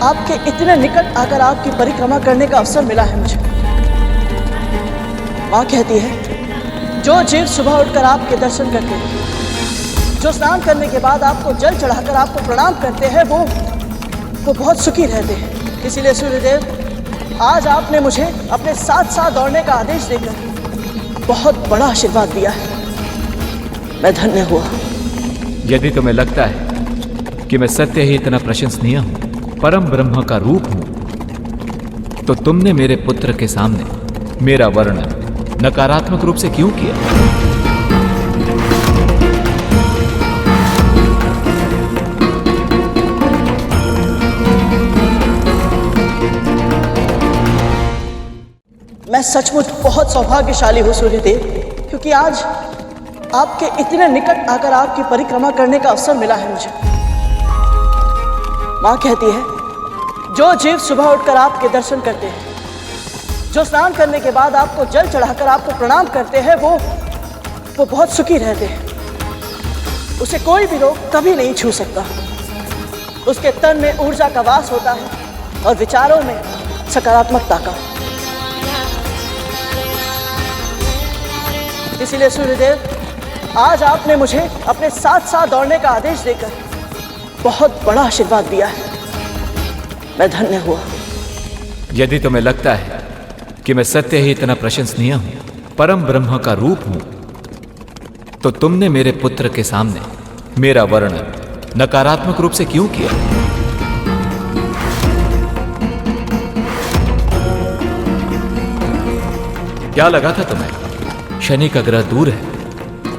आपके इतने निकट आकर आपकी परिक्रमा करने का अवसर मिला है मुझे। माँ कहती है जो जीव सुबह उठकर आपके दर्शन करते हैं, जो स्नान करने के बाद आपको जल चढ़ाकर आपको प्रणाम करते हैं, वो बहुत सुखी रहते हैं। इसीलिए सूर्यदेव, आज आपने मुझे अपने साथ साथ दौड़ने का आदेश देकर बहुत बड़ा आशीर्वाद दिया है। मैं धन्य हुआ। यदि तुम्हें लगता है कि मैं सत्य ही इतना प्रशंसनीय हूं, परम ब्रह्म का रूप हूं, तो तुमने मेरे पुत्र के सामने मेरा वर्णन नकारात्मक रूप से क्यों किया? मैं सचमुच बहुत सौभाग्यशाली हूँ सूर्यदेव, क्योंकि आज आपके इतने निकट आकर आपकी परिक्रमा करने का अवसर मिला है मुझे। माँ कहती है जो जीव सुबह उठकर आपके दर्शन करते हैं, जो स्नान करने के बाद आपको जल चढ़ाकर आपको प्रणाम करते हैं, वो बहुत सुखी रहते हैं। उसे कोई भी रोग कभी नहीं छू सकता। उसके तन में ऊर्जा का वास होता है और विचारों में सकारात्मकता का। इसीलिए सूर्यदेव, आज आपने मुझे अपने साथ साथ दौड़ने का आदेश देकर बहुत बड़ा आशीर्वाद दिया है। मैं धन्य हुआ। यदि तुम्हें लगता है कि मैं सत्य ही इतना प्रशंसनीय हूं, परम ब्रह्म का रूप हूं, तो तुमने मेरे पुत्र के सामने मेरा वर्णन नकारात्मक रूप से क्यों किया? क्या लगा था तुम्हें शनि का ग्रह दूर है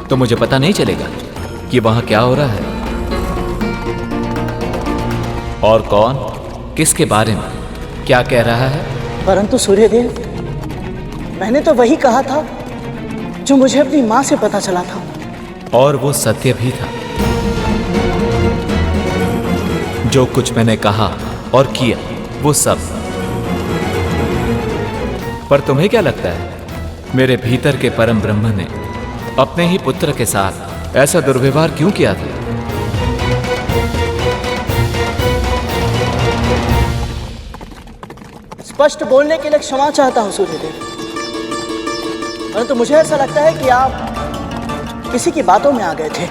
तो मुझे पता नहीं चलेगा कि वहां क्या हो रहा है और कौन किसके बारे में क्या कह रहा है? परंतु सूर्यदेव, मैंने तो वही कहा था जो मुझे अपनी माँ से पता चला था। और वो सत्य भी था। जो कुछ मैंने कहा और किया वो सब। पर तुम्हें क्या लगता है मेरे भीतर के परम ब्रह्म ने अपने ही पुत्र के साथ ऐसा दुर्व्यवहार क्यों किया था? स्पष्ट बोलने के लिए क्षमा चाहता हूं सूर्यदेव, परंतु मुझे ऐसा लगता है कि आप किसी की बातों में आ गए थे।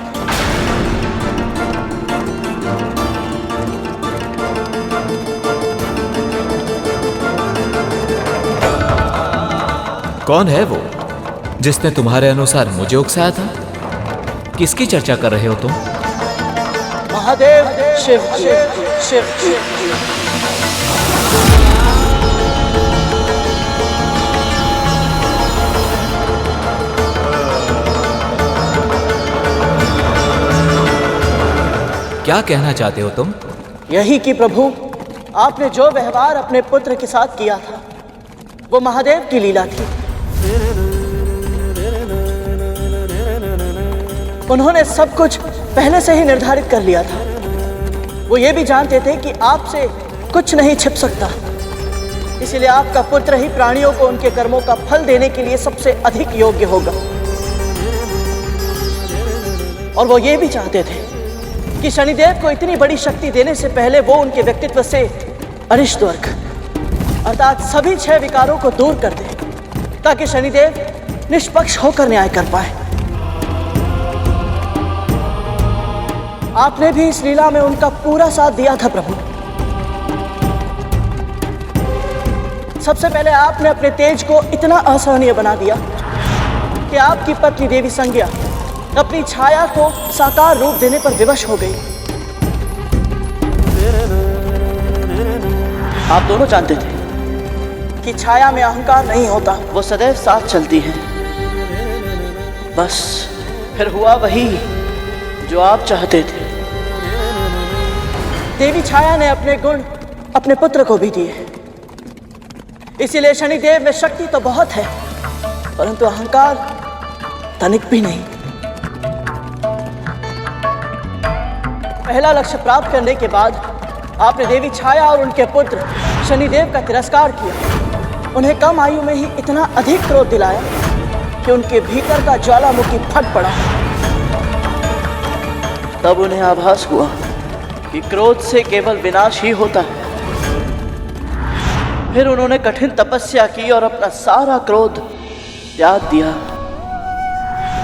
कौन है वो जिसने तुम्हारे अनुसार मुझे उकसाया था? किसकी चर्चा कर रहे हो तुम? महादेव शिव शिव शिव। क्या कहना चाहते हो तुम? यही कि प्रभु, आपने जो व्यवहार अपने पुत्र के साथ किया था वो महादेव की लीला थी। उन्होंने सब कुछ पहले से ही निर्धारित कर लिया था। वो ये भी जानते थे कि आपसे कुछ नहीं छिप सकता, इसलिए आपका पुत्र ही प्राणियों को उनके कर्मों का फल देने के लिए सबसे अधिक योग्य होगा। और वो ये भी चाहते थे कि शनिदेव को इतनी बड़ी शक्ति देने से पहले वो उनके व्यक्तित्व से अरिष्ट वर्ग अर्थात सभी 6 विकारों को दूर कर दे, ताकि शनिदेव निष्पक्ष होकर न्याय कर पाए। आपने भी इस लीला में उनका पूरा साथ दिया था प्रभु। सबसे पहले आपने अपने तेज को इतना असहनीय बना दिया कि आपकी पत्नी देवी संज्ञा अपनी छाया को साकार रूप देने पर विवश हो गई। आप दोनों जानते थे कि छाया में अहंकार नहीं होता, वो सदैव साथ चलती है। बस फिर हुआ वही जो आप चाहते थे। देवी छाया ने अपने गुण अपने पुत्र को भी दिए, इसीलिए शनिदेव में शक्ति तो बहुत है, परंतु अहंकार तनिक भी नहीं। पहला लक्ष्य प्राप्त करने के बाद आपने देवी छाया और उनके पुत्र शनिदेव का तिरस्कार किया। उन्हें कम आयु में ही इतना अधिक क्रोध दिलाया कि उनके भीतर का ज्वालामुखी फट पड़ा। तब उन्हें आभास हुआ कि क्रोध से केवल विनाश ही होता है। फिर उन्होंने कठिन तपस्या की और अपना सारा क्रोध त्याग दिया।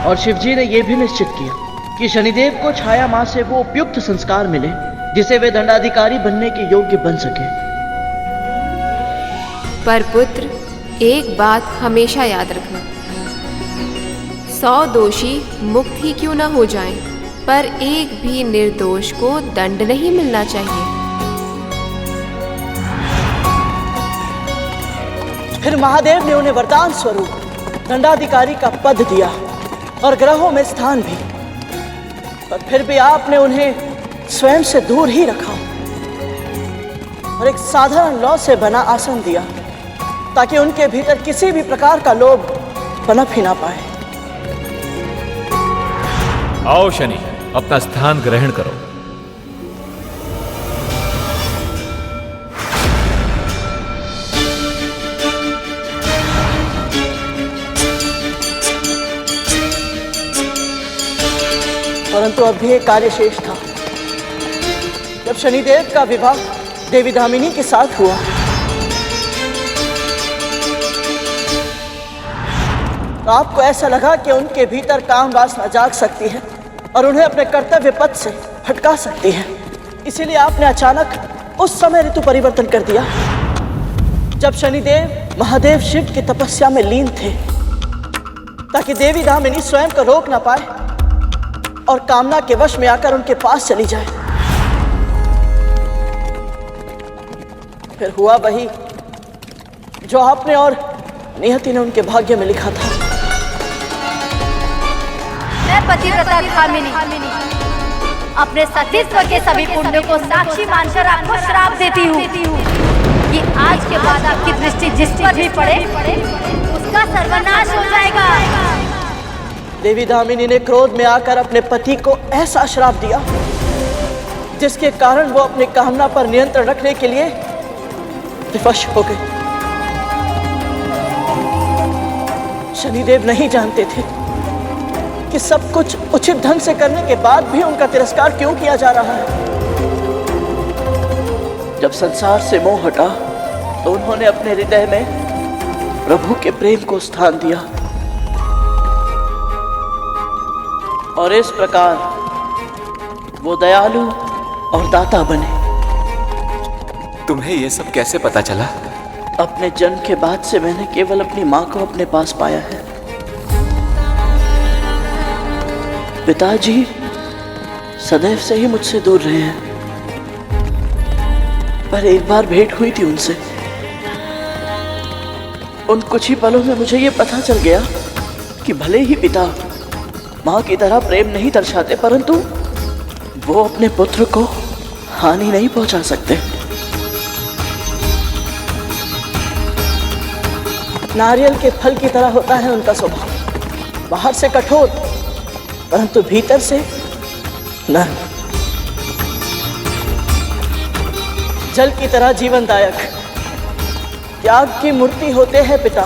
और शिवजी ने यह भी निश्चित किया कि शनिदेव को छाया मां से वो उपयुक्त संस्कार मिले जिसे वे दंडाधिकारी बनने के योग्य बन सके। पर पुत्र, एक बात हमेशा याद रखना, 100 दोषी मुक्त ही क्यों न हो जाएं, पर एक भी निर्दोष को दंड नहीं मिलना चाहिए। फिर महादेव ने उन्हें वरदान स्वरूप दंडाधिकारी का पद दिया और ग्रहों में स्थान भी, पर फिर भी आपने उन्हें स्वयं से दूर ही रखा और एक साधारण लौ से बना आसन दिया, ताकि उनके भीतर किसी भी प्रकार का लोभ पनप ही ना पाए। आओ शनि, अपना स्थान ग्रहण करो। परंतु अब भी एक कार्य शेष था। जब शनिदेव का विवाह देवी दामिनी के साथ हुआ, तो आपको ऐसा लगा कि उनके भीतर काम वासना जाग सकती है और उन्हें अपने कर्तव्य पथ से भटका सकती है। इसीलिए आपने अचानक उस समय ऋतु परिवर्तन कर दिया जब शनिदेव महादेव शिव की तपस्या में लीन थे, ताकि देवी दामिनी स्वयं को रोक ना पाए और कामना के वश में आकर उनके पास चली जाए। फिर हुआ वही जो आपने और नियति ने उनके भाग्य में लिखा था। मैं पतिव्रता धामिनी अपने सतीत्व के सभी पुण्यों को साक्षी मानकर आपको श्राप देती हूँ कि आज के बाद आपकी दृष्टि जिस पर भी पड़े उसका सर्वनाश हो जाएगा। देवी दामिनी ने क्रोध में आकर अपने पति को ऐसा श्राप दिया जिसके कारण वो अपनी कामना पर नियंत्रण रखने के लिए विवश हो गए। शनिदेव नहीं जानते थे कि सब कुछ उचित ढंग से करने के बाद भी उनका तिरस्कार क्यों किया जा रहा है। जब संसार से मोह हटा तो उन्होंने अपने हृदय में प्रभु के प्रेम को स्थान दिया और इस प्रकार वो दयालु और दाता बने। तुम्हें ये सब कैसे पता चला? अपने जन्म के बाद से मैंने केवल अपनी माँ को अपने पास पाया है। पिताजी सदैव से ही मुझसे दूर रहे हैं, पर एक बार भेंट हुई थी उनसे। उन कुछ ही पलों में मुझे ये पता चल गया कि भले ही पिता माँ की तरह प्रेम नहीं दर्शाते, परंतु वो अपने पुत्र को हानि नहीं पहुंचा सकते। नारियल के फल की तरह होता है उनका स्वभाव, बाहर से कठोर परंतु भीतर से नरम, जल की तरह जीवनदायक, त्याग की मूर्ति होते हैं पिता।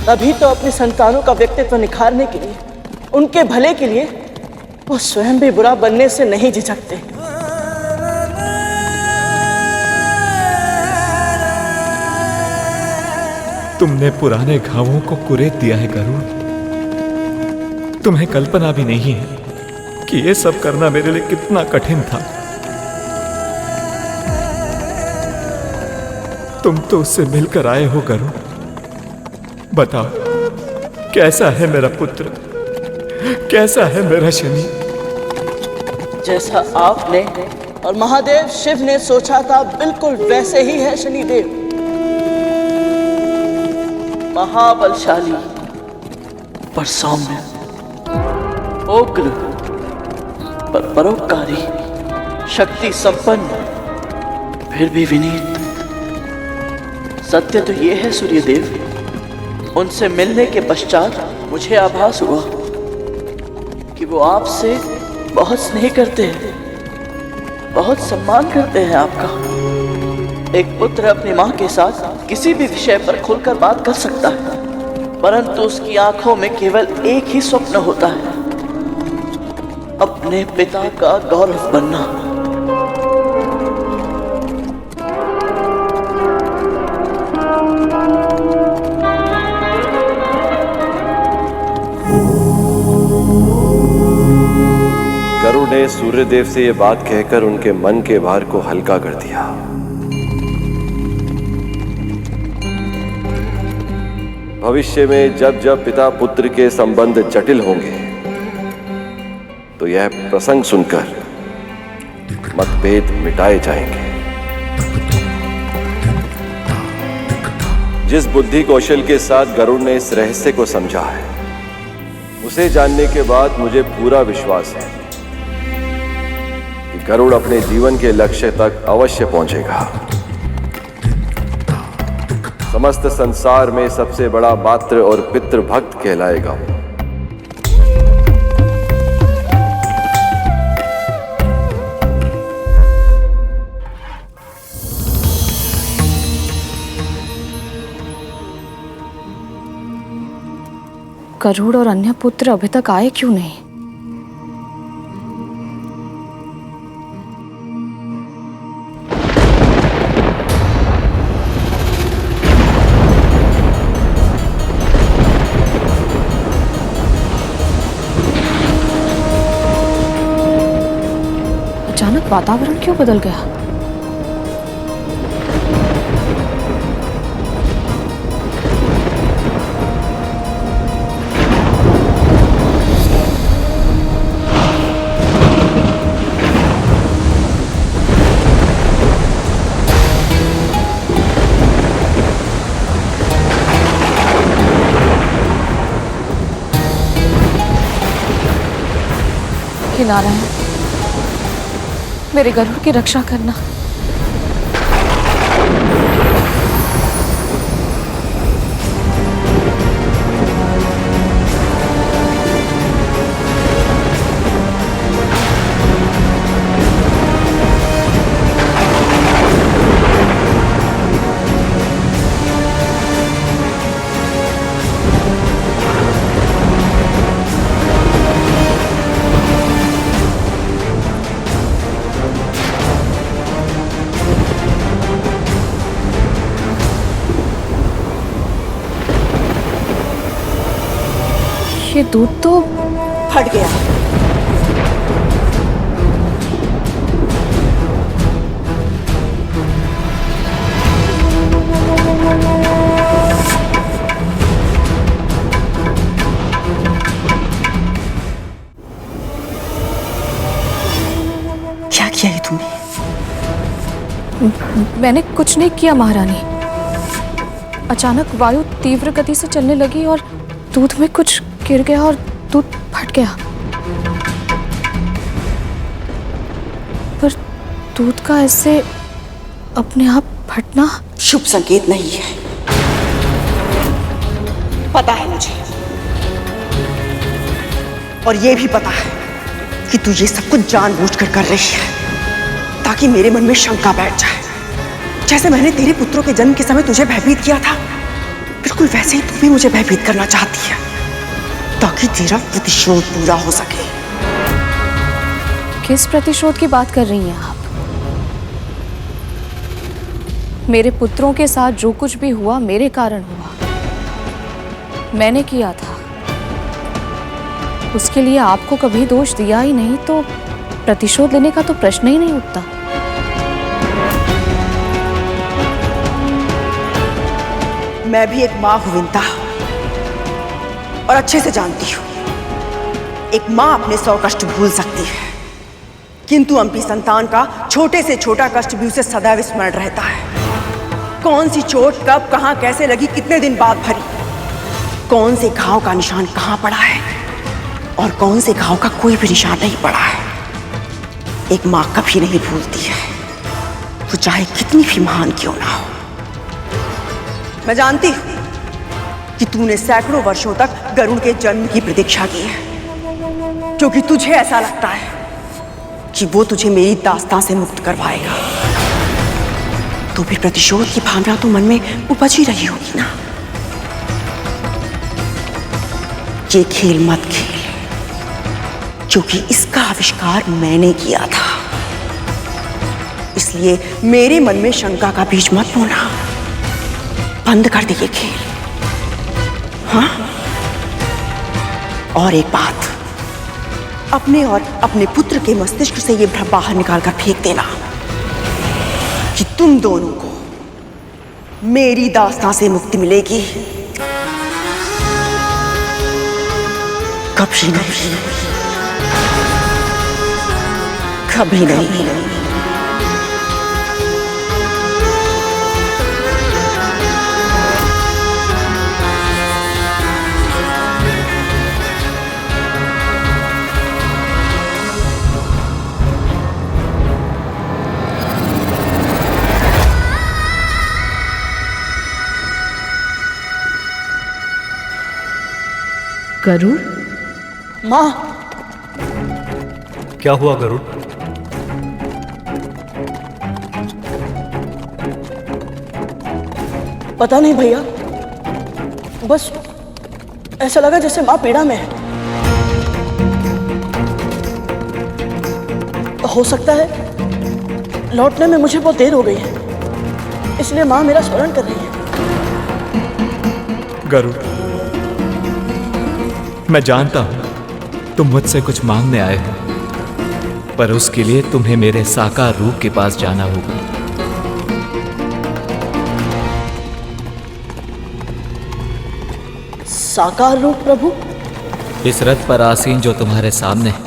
तभी तो अपनी संतानों का व्यक्तित्व निखारने के लिए, उनके भले के लिए वो स्वयं भी बुरा बनने से नहीं झिझकते। तुमने पुराने घावों को कुरेद दिया है गरुड़। तुम्हें कल्पना भी नहीं है कि ये सब करना मेरे लिए कितना कठिन था। तुम तो उससे मिलकर आए हो गरुड़। बताओ, कैसा है मेरा पुत्र, कैसा है मेरा शनि? जैसा आपने और महादेव शिव ने सोचा था, बिल्कुल वैसे ही है शनिदेव। महाबलशाली पर सौम्य, उग्र पर परोपकारी, शक्ति संपन्न फिर भी विनीत। सत्य तो ये है सूर्यदेव, उनसे मिलने के पश्चात मुझे आभास हुआ कि वो आपसे बहुत स्नेह करते हैं, बहुत सम्मान करते हैं आपका। एक पुत्र अपनी माँ के साथ किसी भी विषय पर खुलकर बात कर सकता है, परंतु उसकी आंखों में केवल एक ही स्वप्न होता है, अपने पिता का गौरव बनना। गरुड़ ने सूर्यदेव से यह बात कहकर उनके मन के भार को हल्का कर दिया। भविष्य में जब जब पिता पुत्र के संबंध जटिल होंगे तो यह प्रसंग सुनकर मतभेद मिटाए जाएंगे। जिस बुद्धि कौशल के साथ गरुड़ ने इस रहस्य को समझा है, उसे जानने के बाद मुझे पूरा विश्वास है कि गरुड़ अपने जीवन के लक्ष्य तक अवश्य पहुंचेगा। समस्त संसार में सबसे बड़ा मातृ और पितृ भक्त कहलाएगा। गरुड़ और अन्य पुत्र अभी तक आए क्यों नहीं? अचानक वातावरण क्यों बदल गया? हे नारायण, मेरे गरुड़ की रक्षा करना। ये दूध तो फट गया। क्या किया ये तुमने? मैंने कुछ नहीं किया महारानी। अचानक वायु तीव्र गति से चलने लगी और दूध में कुछ गिर गया और दूध फट गया। पर दूध का ऐसे अपने आप फटना शुभ संकेत नहीं है। पता है मुझे, और ये भी पता है कि तू ये सब कुछ जानबूझकर कर रही है ताकि मेरे मन में शंका बैठ जाए। जैसे मैंने तेरे पुत्रों के जन्म के समय तुझे भयभीत किया था, बिल्कुल वैसे ही तू भी मुझे भयभीत करना चाहती है ताकि तेरा प्रतिशोध पूरा हो सके। किस प्रतिशोध की बात कर रही हैं आप? मेरे पुत्रों के साथ जो कुछ भी हुआ मेरे कारण हुआ, मैंने किया था। उसके लिए आपको कभी दोष दिया ही नहीं तो प्रतिशोध लेने का तो प्रश्न ही नहीं उठता। मैं भी एक मां हूं विंता, और अच्छे से जानती हूं एक मां अपने 100 कष्ट भूल सकती है, किंतु अपनी संतान का छोटे से छोटा कष्ट भी उसे सदैव स्मरण रहता है। कौन सी चोट कब कहां कैसे लगी, कितने दिन बाद भरी, कौन से घाव का निशान कहां पड़ा है और कौन से घाव का कोई भी निशान नहीं पड़ा है, एक मां कभी नहीं भूलती है, वो चाहे कितनी भी महान क्यों ना हो। मैं जानती हूं कि तूने सैकड़ों वर्षों तक गरुड़ के जन्म की प्रतीक्षा की है, क्योंकि तुझे ऐसा लगता है कि वो तुझे मेरी दास्तां से मुक्त करवाएगा। तो फिर प्रतिशोध की भावना तो मन में उपज ही रही होगी ना। ये खेल मत खेल, क्योंकि इसका आविष्कार मैंने किया था, इसलिए मेरे मन में शंका का बीज मत बोना। बंद कर दे ये खेल। हाँ, और एक बात, अपने और अपने पुत्र के मस्तिष्क से ये भ्रम बाहर निकालकर फेंक देना कि तुम दोनों को मेरी दास्तां से मुक्ति मिलेगी। कभी नहीं, कभी नहीं। गरुड़? माँ, क्या हुआ गरुड़? पता नहीं भैया, बस ऐसा लगा जैसे माँ पीड़ा में है। हो सकता है लौटने में मुझे बहुत देर हो गई है, इसलिए माँ मेरा स्मरण कर रही है। गरुड़, मैं जानता हूं तुम मुझसे कुछ मांगने आए हो, पर उसके लिए तुम्हें मेरे साकार रूप के पास जाना होगा। साकार रूप प्रभु? इस रथ पर आसीन जो तुम्हारे सामने है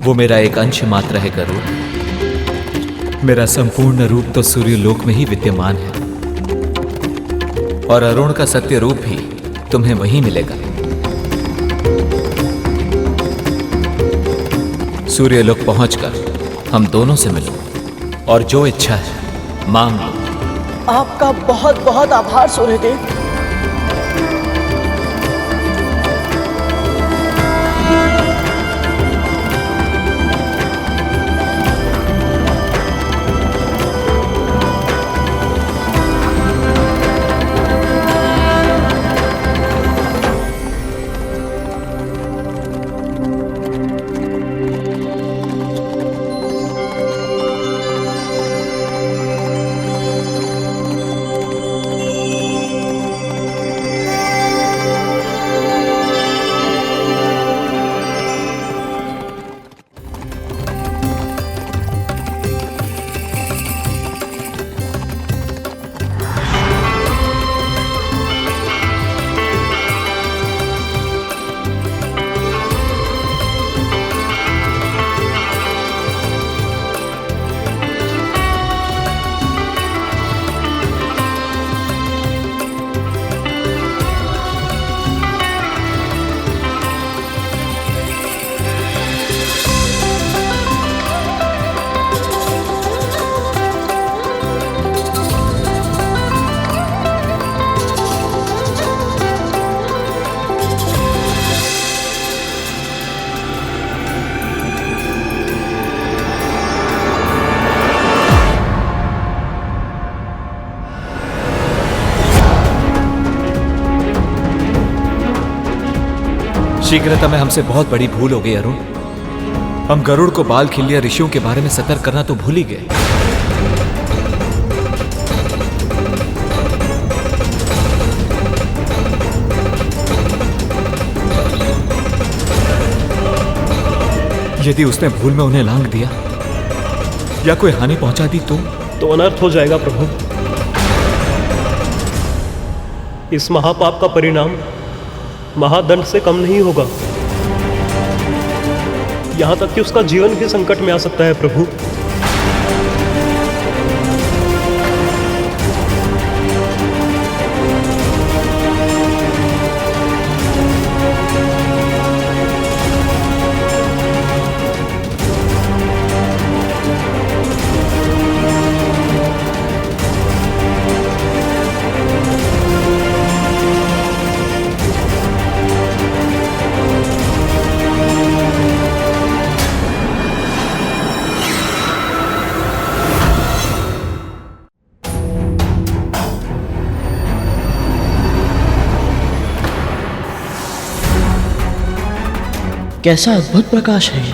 वो मेरा एक अंश मात्र है गरुड़। मेरा संपूर्ण रूप तो सूर्यलोक में ही विद्यमान है, और अरुण का सत्य रूप भी तुम्हें वहीं मिलेगा। सूर्यलोक पहुंचकर हम दोनों से मिलो और जो इच्छा है मांग लो। आपका बहुत बहुत आभार सूर्यदेव। शीघ्रता में हमसे बहुत बड़ी भूल हो गई अरुण। हम गरुड़ को बाल खिलिया ऋषियों के बारे में सतर्क करना तो भूल ही गए। यदि उसने भूल में उन्हें लांघ दिया या कोई हानि पहुंचा दी तो अनर्थ हो जाएगा प्रभु। इस महापाप का परिणाम महादंड से कम नहीं होगा। यहां तक कि उसका जीवन भी संकट में आ सकता है प्रभु। कैसा अद्भुत प्रकाश है ये।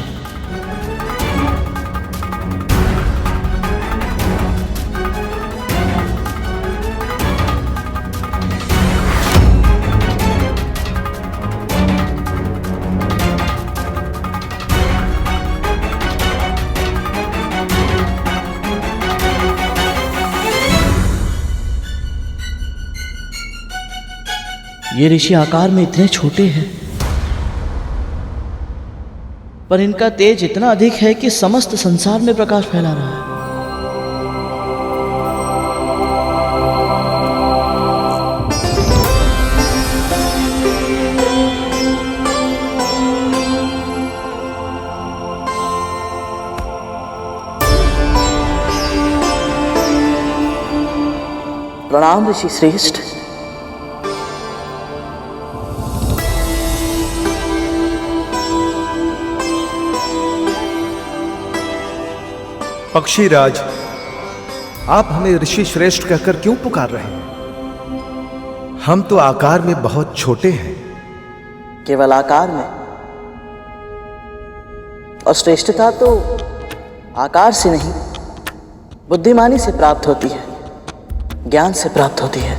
ये ऋषि आकार में इतने छोटे हैं, पर इनका तेज इतना अधिक है कि समस्त संसार में प्रकाश फैला रहा है। प्रणाम ऋषि श्रेष्ठ। पक्षीराज, आप हमें ऋषि श्रेष्ठ कहकर क्यों पुकार रहे हैं? हम तो आकार में बहुत छोटे हैं। केवल आकार में? और श्रेष्ठता तो आकार से नहीं, बुद्धिमानी से प्राप्त होती है, ज्ञान से प्राप्त होती है।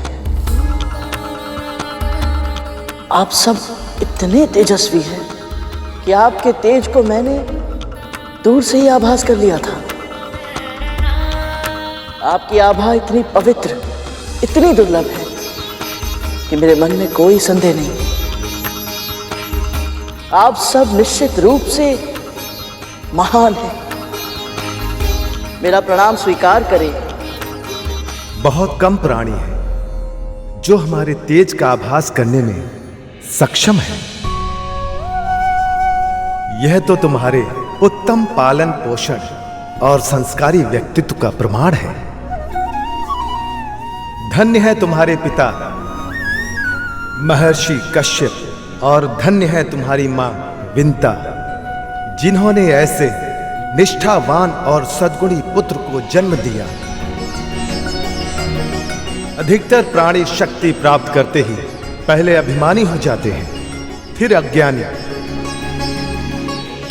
आप सब इतने तेजस्वी हैं कि आपके तेज को मैंने दूर से ही आभास कर लिया था। आपकी आभा इतनी पवित्र, इतनी दुर्लभ है कि मेरे मन में कोई संदेह नहीं। आप सब निश्चित रूप से महान हैं। मेरा प्रणाम स्वीकार करें। बहुत कम प्राणी हैं जो हमारे तेज का आभास करने में सक्षम है। यह तो तुम्हारे उत्तम पालन पोषण और संस्कारी व्यक्तित्व का प्रमाण है। धन्य है तुम्हारे पिता महर्षि कश्यप और धन्य है तुम्हारी मां विंता, जिन्होंने ऐसे निष्ठावान और सद्गुणी पुत्र को जन्म दिया। अधिकतर प्राणी शक्ति प्राप्त करते ही पहले अभिमानी हो जाते हैं, फिर अज्ञानी,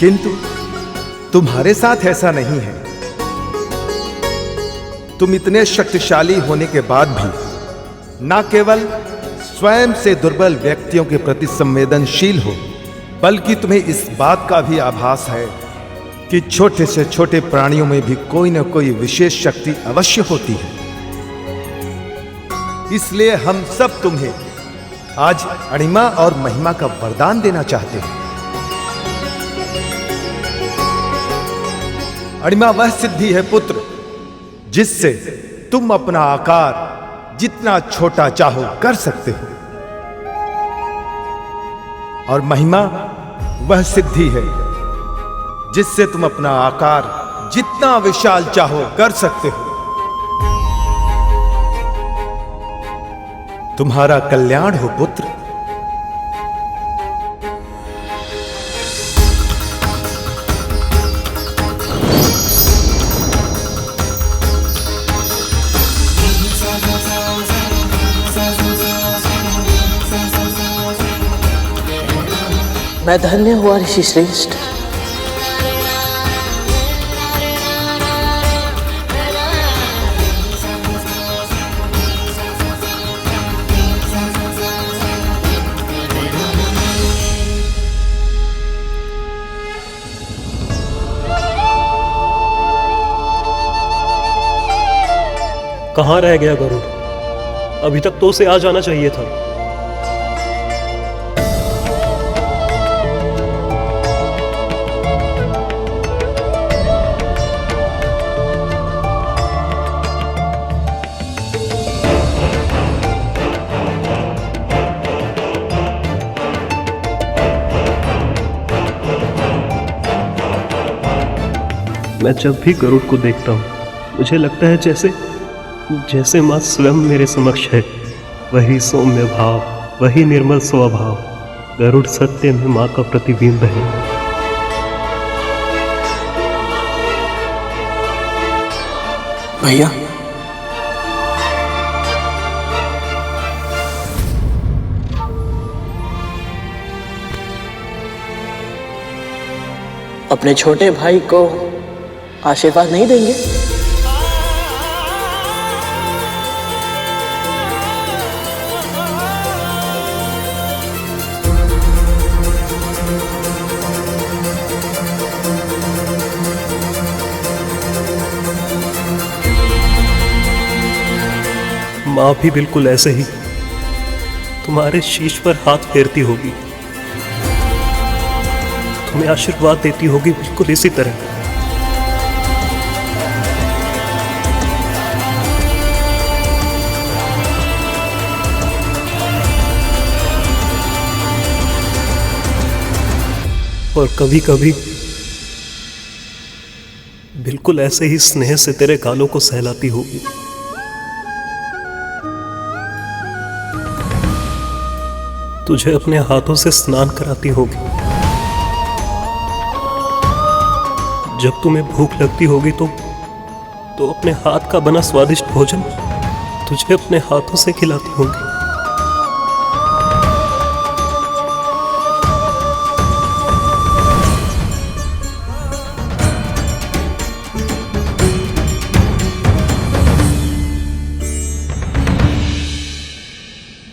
किंतु तुम्हारे साथ ऐसा नहीं है। तुम इतने शक्तिशाली होने के बाद भी न केवल स्वयं से दुर्बल व्यक्तियों के प्रति संवेदनशील हो, बल्कि तुम्हें इस बात का भी आभास है कि छोटे से छोटे प्राणियों में भी कोई न कोई विशेष शक्ति अवश्य होती है। इसलिए हम सब तुम्हें आज अणिमा और महिमा का वरदान देना चाहते हैं। अणिमा वह सिद्धि है पुत्र, जिससे तुम अपना आकार जितना छोटा चाहो कर सकते हो, और महिमा वह सिद्धि है जिससे तुम अपना आकार जितना विशाल चाहो कर सकते हो। तुम्हारा कल्याण हो पुत्र। मैं धन्य हुआ ऋषि श्रेष्ठ। कहाँ रह गया गरुड़? अभी तक तो उसे आ जाना चाहिए था। मैं जब भी गरुड़ को देखता हूँ मुझे लगता है जैसे माँ स्वयं मेरे समक्ष है। वही सौम्य भाव, वही निर्मल स्वभाव, गरुड़ सत्य में माँ का प्रतिबिंब है। भैया, अपने छोटे भाई को आशीर्वाद नहीं देंगे? माँ भी बिल्कुल ऐसे ही तुम्हारे शीश पर हाथ फेरती होगी, तुम्हें आशीर्वाद देती होगी बिल्कुल इसी तरह। और कभी कभी बिल्कुल ऐसे ही स्नेह से तेरे गालों को सहलाती होगी। तुझे अपने हाथों से स्नान कराती होगी। जब तुम्हें भूख लगती होगी तो अपने हाथ का बना स्वादिष्ट भोजन तुझे अपने हाथों से खिलाती होगी।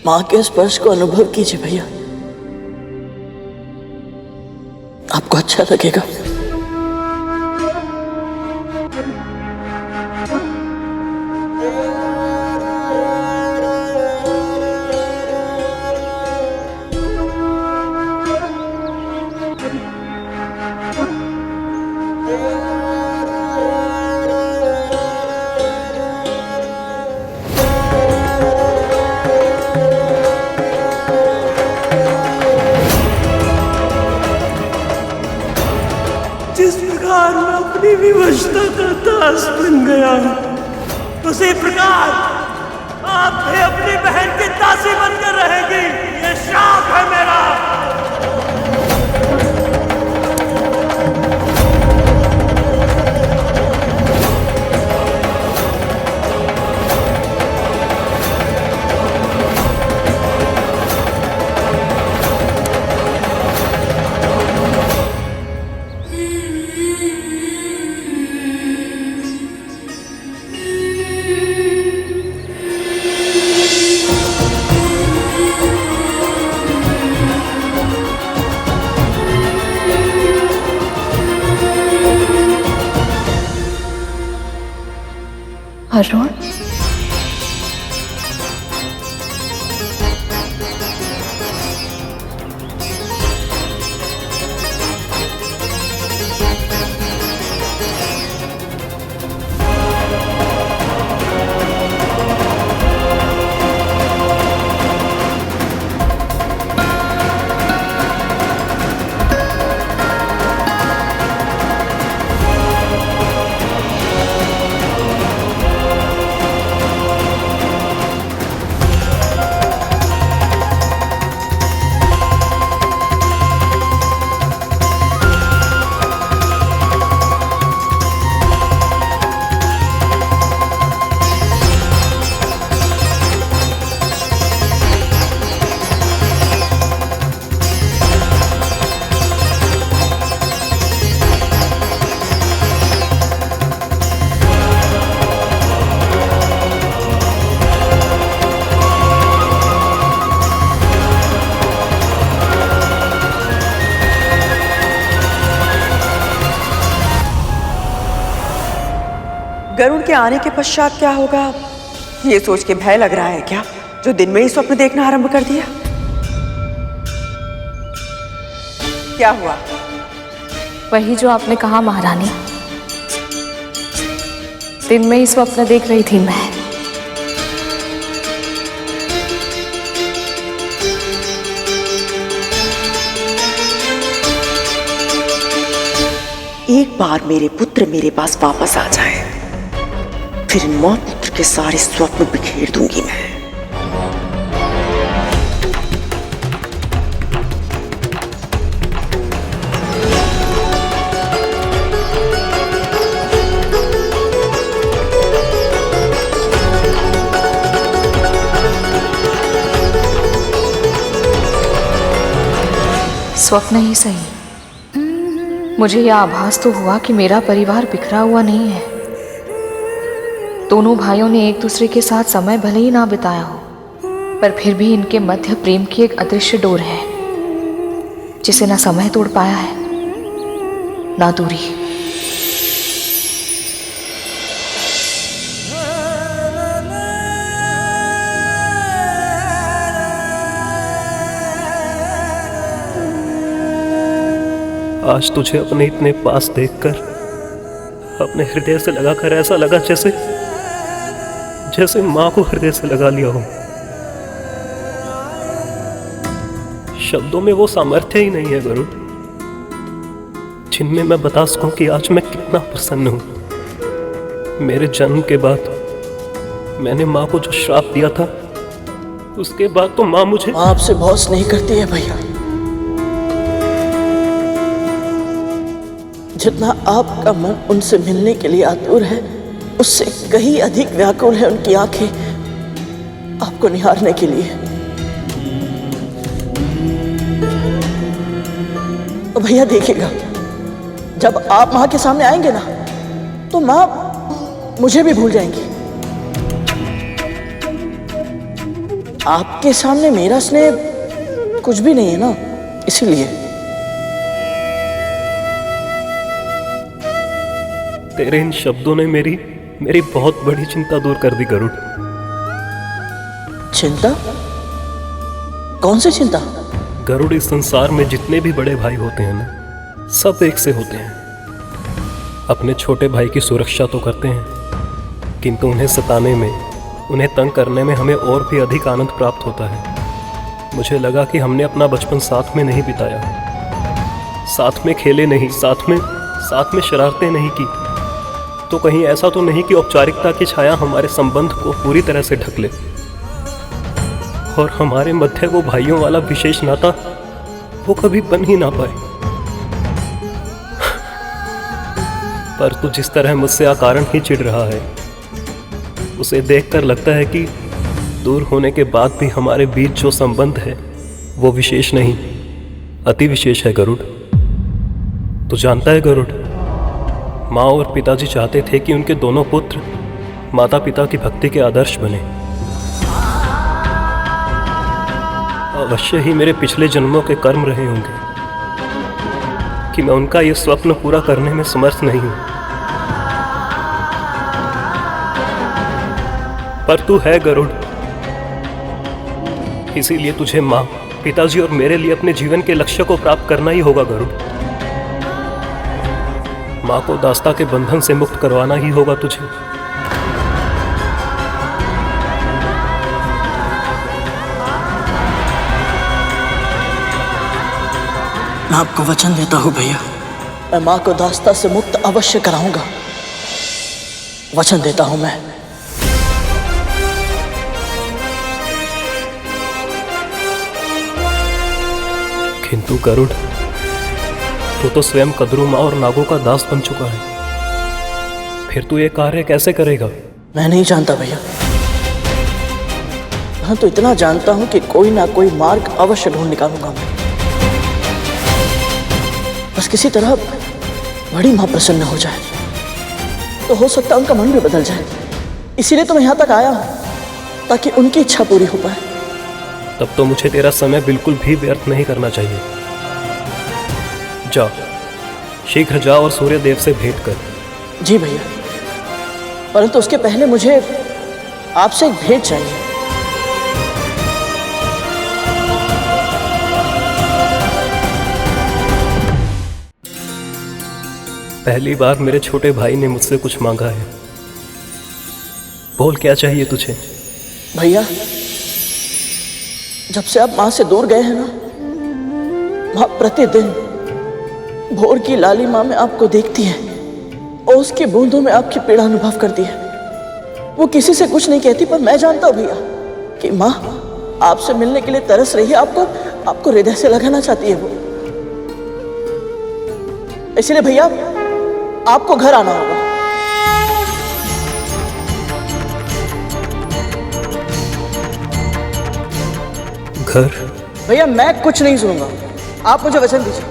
माँ के स्पर्श को अनुभव कीजिए भैया, आपको अच्छा लगेगा। जिस प्रकार मैं अपनी विवशता का दास बन गया, उसी प्रकार आप भी अपनी बहन की दासी बनकर रहेंगी। ये श्राप है मेरा। अरुण, गरुड़ के आने के पश्चात क्या होगा, ये सोच के भय लग रहा है क्या, जो दिन में ही स्वप्न देखना आरंभ कर दिया? क्या हुआ? वही जो आपने कहा महारानी, दिन में ही स्वप्न देख रही थी मैं। एक बार मेरे पुत्र मेरे पास वापस आ जाए, फिर इन मौत पुत्र के सारे स्वप्न बिखेर दूंगी मैं। स्वप्न ही सही, मुझे यह आभास तो हुआ कि मेरा परिवार बिखरा हुआ नहीं है। दोनों भाइयों ने एक दूसरे के साथ समय भले ही ना बिताया हो, पर फिर भी इनके मध्य प्रेम की एक अदृश्य डोर है, जिसे ना समय तोड़ पाया है ना दूरी। आज तुझे अपने इतने पास देखकर अपने हृदय से लगाकर ऐसा लगा जैसे मां को हृदय से लगा लिया हो। शब्दों में वो सामर्थ्य ही नहीं है गरुड़, जिनमें मैं बता सकूं कि आज मैं कितना प्रसन्न हूं। मेरे जन्म के बाद मैंने मां को जो श्राप दिया था, उसके बाद तो मां मुझे आपसे बहुत स्नेह करती है भैया। जितना आपका मन उनसे मिलने के लिए आतुर है, उससे कहीं अधिक व्याकुल है उनकी आंखें आपको निहारने के लिए। तो भैया देखिएगा, जब आप मां के सामने आएंगे ना, तो मां मुझे भी भूल जाएंगी। आपके सामने मेरा स्नेह कुछ भी नहीं है ना, इसीलिए। तेरे इन शब्दों ने मेरी बहुत बड़ी चिंता दूर कर दी गरुड़। चिंता? कौन सी चिंता? गरुड़, इस संसार में जितने भी बड़े भाई होते हैं ना, सब एक से होते हैं। अपने छोटे भाई की सुरक्षा तो करते हैं, किंतु उन्हें सताने में, उन्हें तंग करने में हमें और भी अधिक आनंद प्राप्त होता है। मुझे लगा कि हमने अपना बचपन साथ में नहीं बिताया, साथ में खेले नहीं, साथ में शरारतें नहीं की, तो कहीं ऐसा तो नहीं कि औपचारिकता की छाया हमारे संबंध को पूरी तरह से ढक ले और हमारे मध्य वो भाइयों वाला विशेष नाता वो कभी बन ही ना पाए। पर तू जिस तरह मुझसे अकारण ही चिढ़ रहा है, उसे देखकर लगता है कि दूर होने के बाद भी हमारे बीच जो संबंध है वो विशेष नहीं, अति विशेष है गरुड़। तू जानता है गरुड़, माँ और पिताजी चाहते थे कि उनके दोनों पुत्र माता पिता की भक्ति के आदर्श बने। अवश्य ही मेरे पिछले जन्मों के कर्म रहे होंगे कि मैं उनका ये स्वप्न पूरा करने में समर्थ नहीं हूं। पर तू है गरुड़, इसीलिए तुझे माँ, पिताजी और मेरे लिए अपने जीवन के लक्ष्य को प्राप्त करना ही होगा गरुड़। माँ को दास्ता के बंधन से मुक्त करवाना ही होगा तुझे। मैं आपको वचन देता हूँ भैया, मैं माँ को दास्ता से मुक्त अवश्य कराऊंगा। वचन देता हूँ मैं। किंतु गरुड़, तू तो स्वयं कद्रू माँ और नागों का दास बन चुका है, फिर तू ये कार्य कैसे करेगा? मैं नहीं जानता भैया, हाँ तो इतना जानता हूं कि कोई ना कोई मार्ग अवश्य ढूंढ निकालूंगा मैं। बस किसी तरह बड़ी मां प्रसन्न हो जाए तो हो सकता है उनका मन भी बदल जाए। इसीलिए तो मैं यहां तक आया हूं, ताकि उनकी इच्छा पूरी हो पाए। तब तो मुझे तेरा समय बिल्कुल भी व्यर्थ नहीं करना चाहिए। जा, शीघ्र जा और सूर्य देव से भेंट कर। जी भैया। परंतु उसके पहले मुझे आपसे एक भेंट चाहिए। पहली बार मेरे छोटे भाई ने मुझसे कुछ मांगा है। बोल, क्या चाहिए तुझे? भैया, जब से आप मां से दूर गए हैं ना, मां प्रतिदिन भोर की लाली मां में आपको देखती है और उसकी बूंदों में आपकी पीड़ा अनुभव करती है। वो किसी से कुछ नहीं कहती, पर मैं जानता हूं भैया कि मां आपसे मिलने के लिए तरस रही है। आपको हृदय से लगाना चाहती है वो। इसलिए भैया आपको घर आना होगा। घर? भैया मैं कुछ नहीं सुनूंगा। आप मुझे वचन दीजिए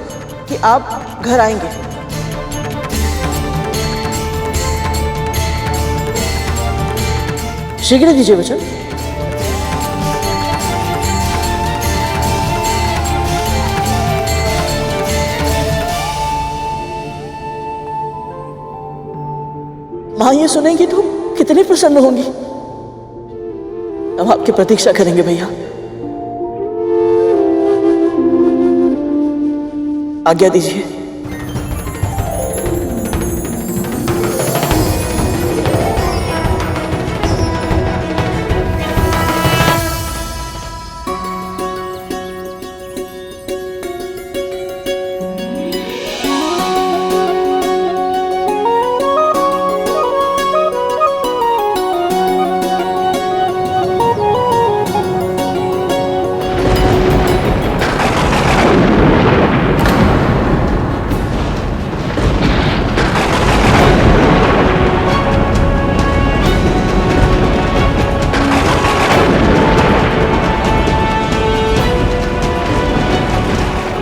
कि आप घर आएंगे। शीघ्र दीजिए वचन। मां ये सुनेंगी तो कितनी प्रसन्न होंगी। हम आपकी प्रतीक्षा करेंगे भैया। आज्ञा दीजिए।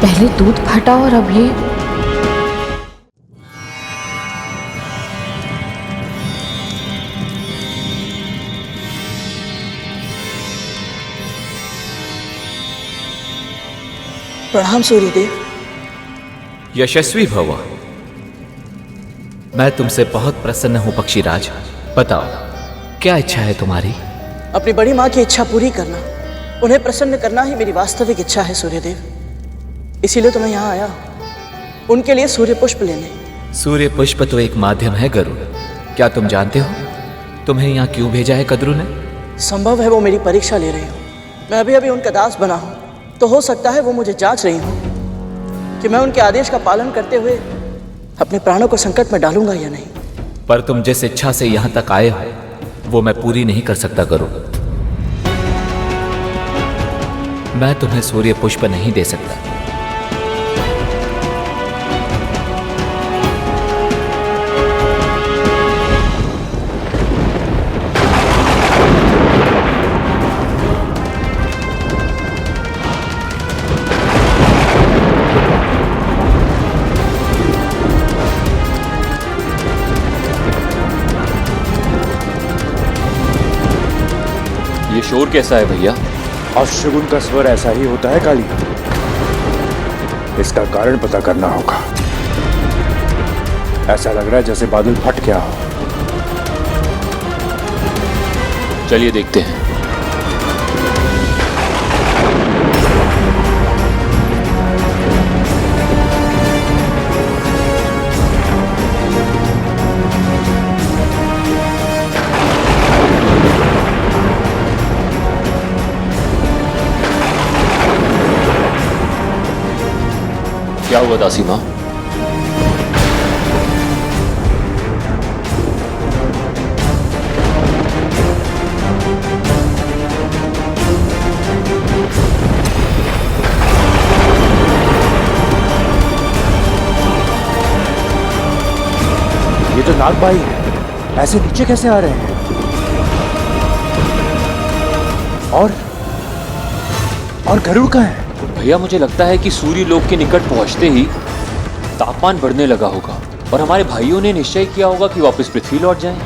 पहले दूध फटा और अब ये। प्रणाम सूर्यदेव। यशस्वी भव। मैं तुमसे बहुत प्रसन्न हूं पक्षीराज। बताओ, क्या इच्छा है तुम्हारी? अपनी बड़ी मां की इच्छा पूरी करना, उन्हें प्रसन्न करना ही मेरी वास्तविक इच्छा है सूर्यदेव। इसीलिए तो मैं यहाँ आया हूँ, उनके लिए सूर्य पुष्प लेने। सूर्य पुष्प तो एक माध्यम है गरुड़। क्या तुम जानते हो तुम्हें यहाँ क्यों भेजा है कद्रु ने? संभव है वो मेरी परीक्षा ले रही हो। मैं अभी अभी उनका दास बना हूँ, तो हो सकता है वो मुझे जांच रही हो कि मैं उनके आदेश का पालन करते हुए अपने प्राणों को संकट में डालूंगा या नहीं। पर तुम जिस इच्छा से यहाँ तक आए हो वो मैं पूरी नहीं कर सकता गरुड़। मैं तुम्हें सूर्य पुष्प नहीं दे सकता। ये शोर कैसा है भैया? अपशगुन का स्वर ऐसा ही होता है काली। इसका कारण पता करना होगा। ऐसा लग रहा है जैसे बादल फट गया हो। चलिए देखते हैं। क्या हुआ दासी मां? ये तो नागबाई है। ऐसे नीचे कैसे आ रहे हैं? और गरुड़ कहाँ है? भैया मुझे लगता है कि सूर्य लोक के निकट पहुंचते ही तापमान बढ़ने लगा होगा और हमारे भाइयों ने निश्चय किया होगा कि वापस पृथ्वी लौट जाएं।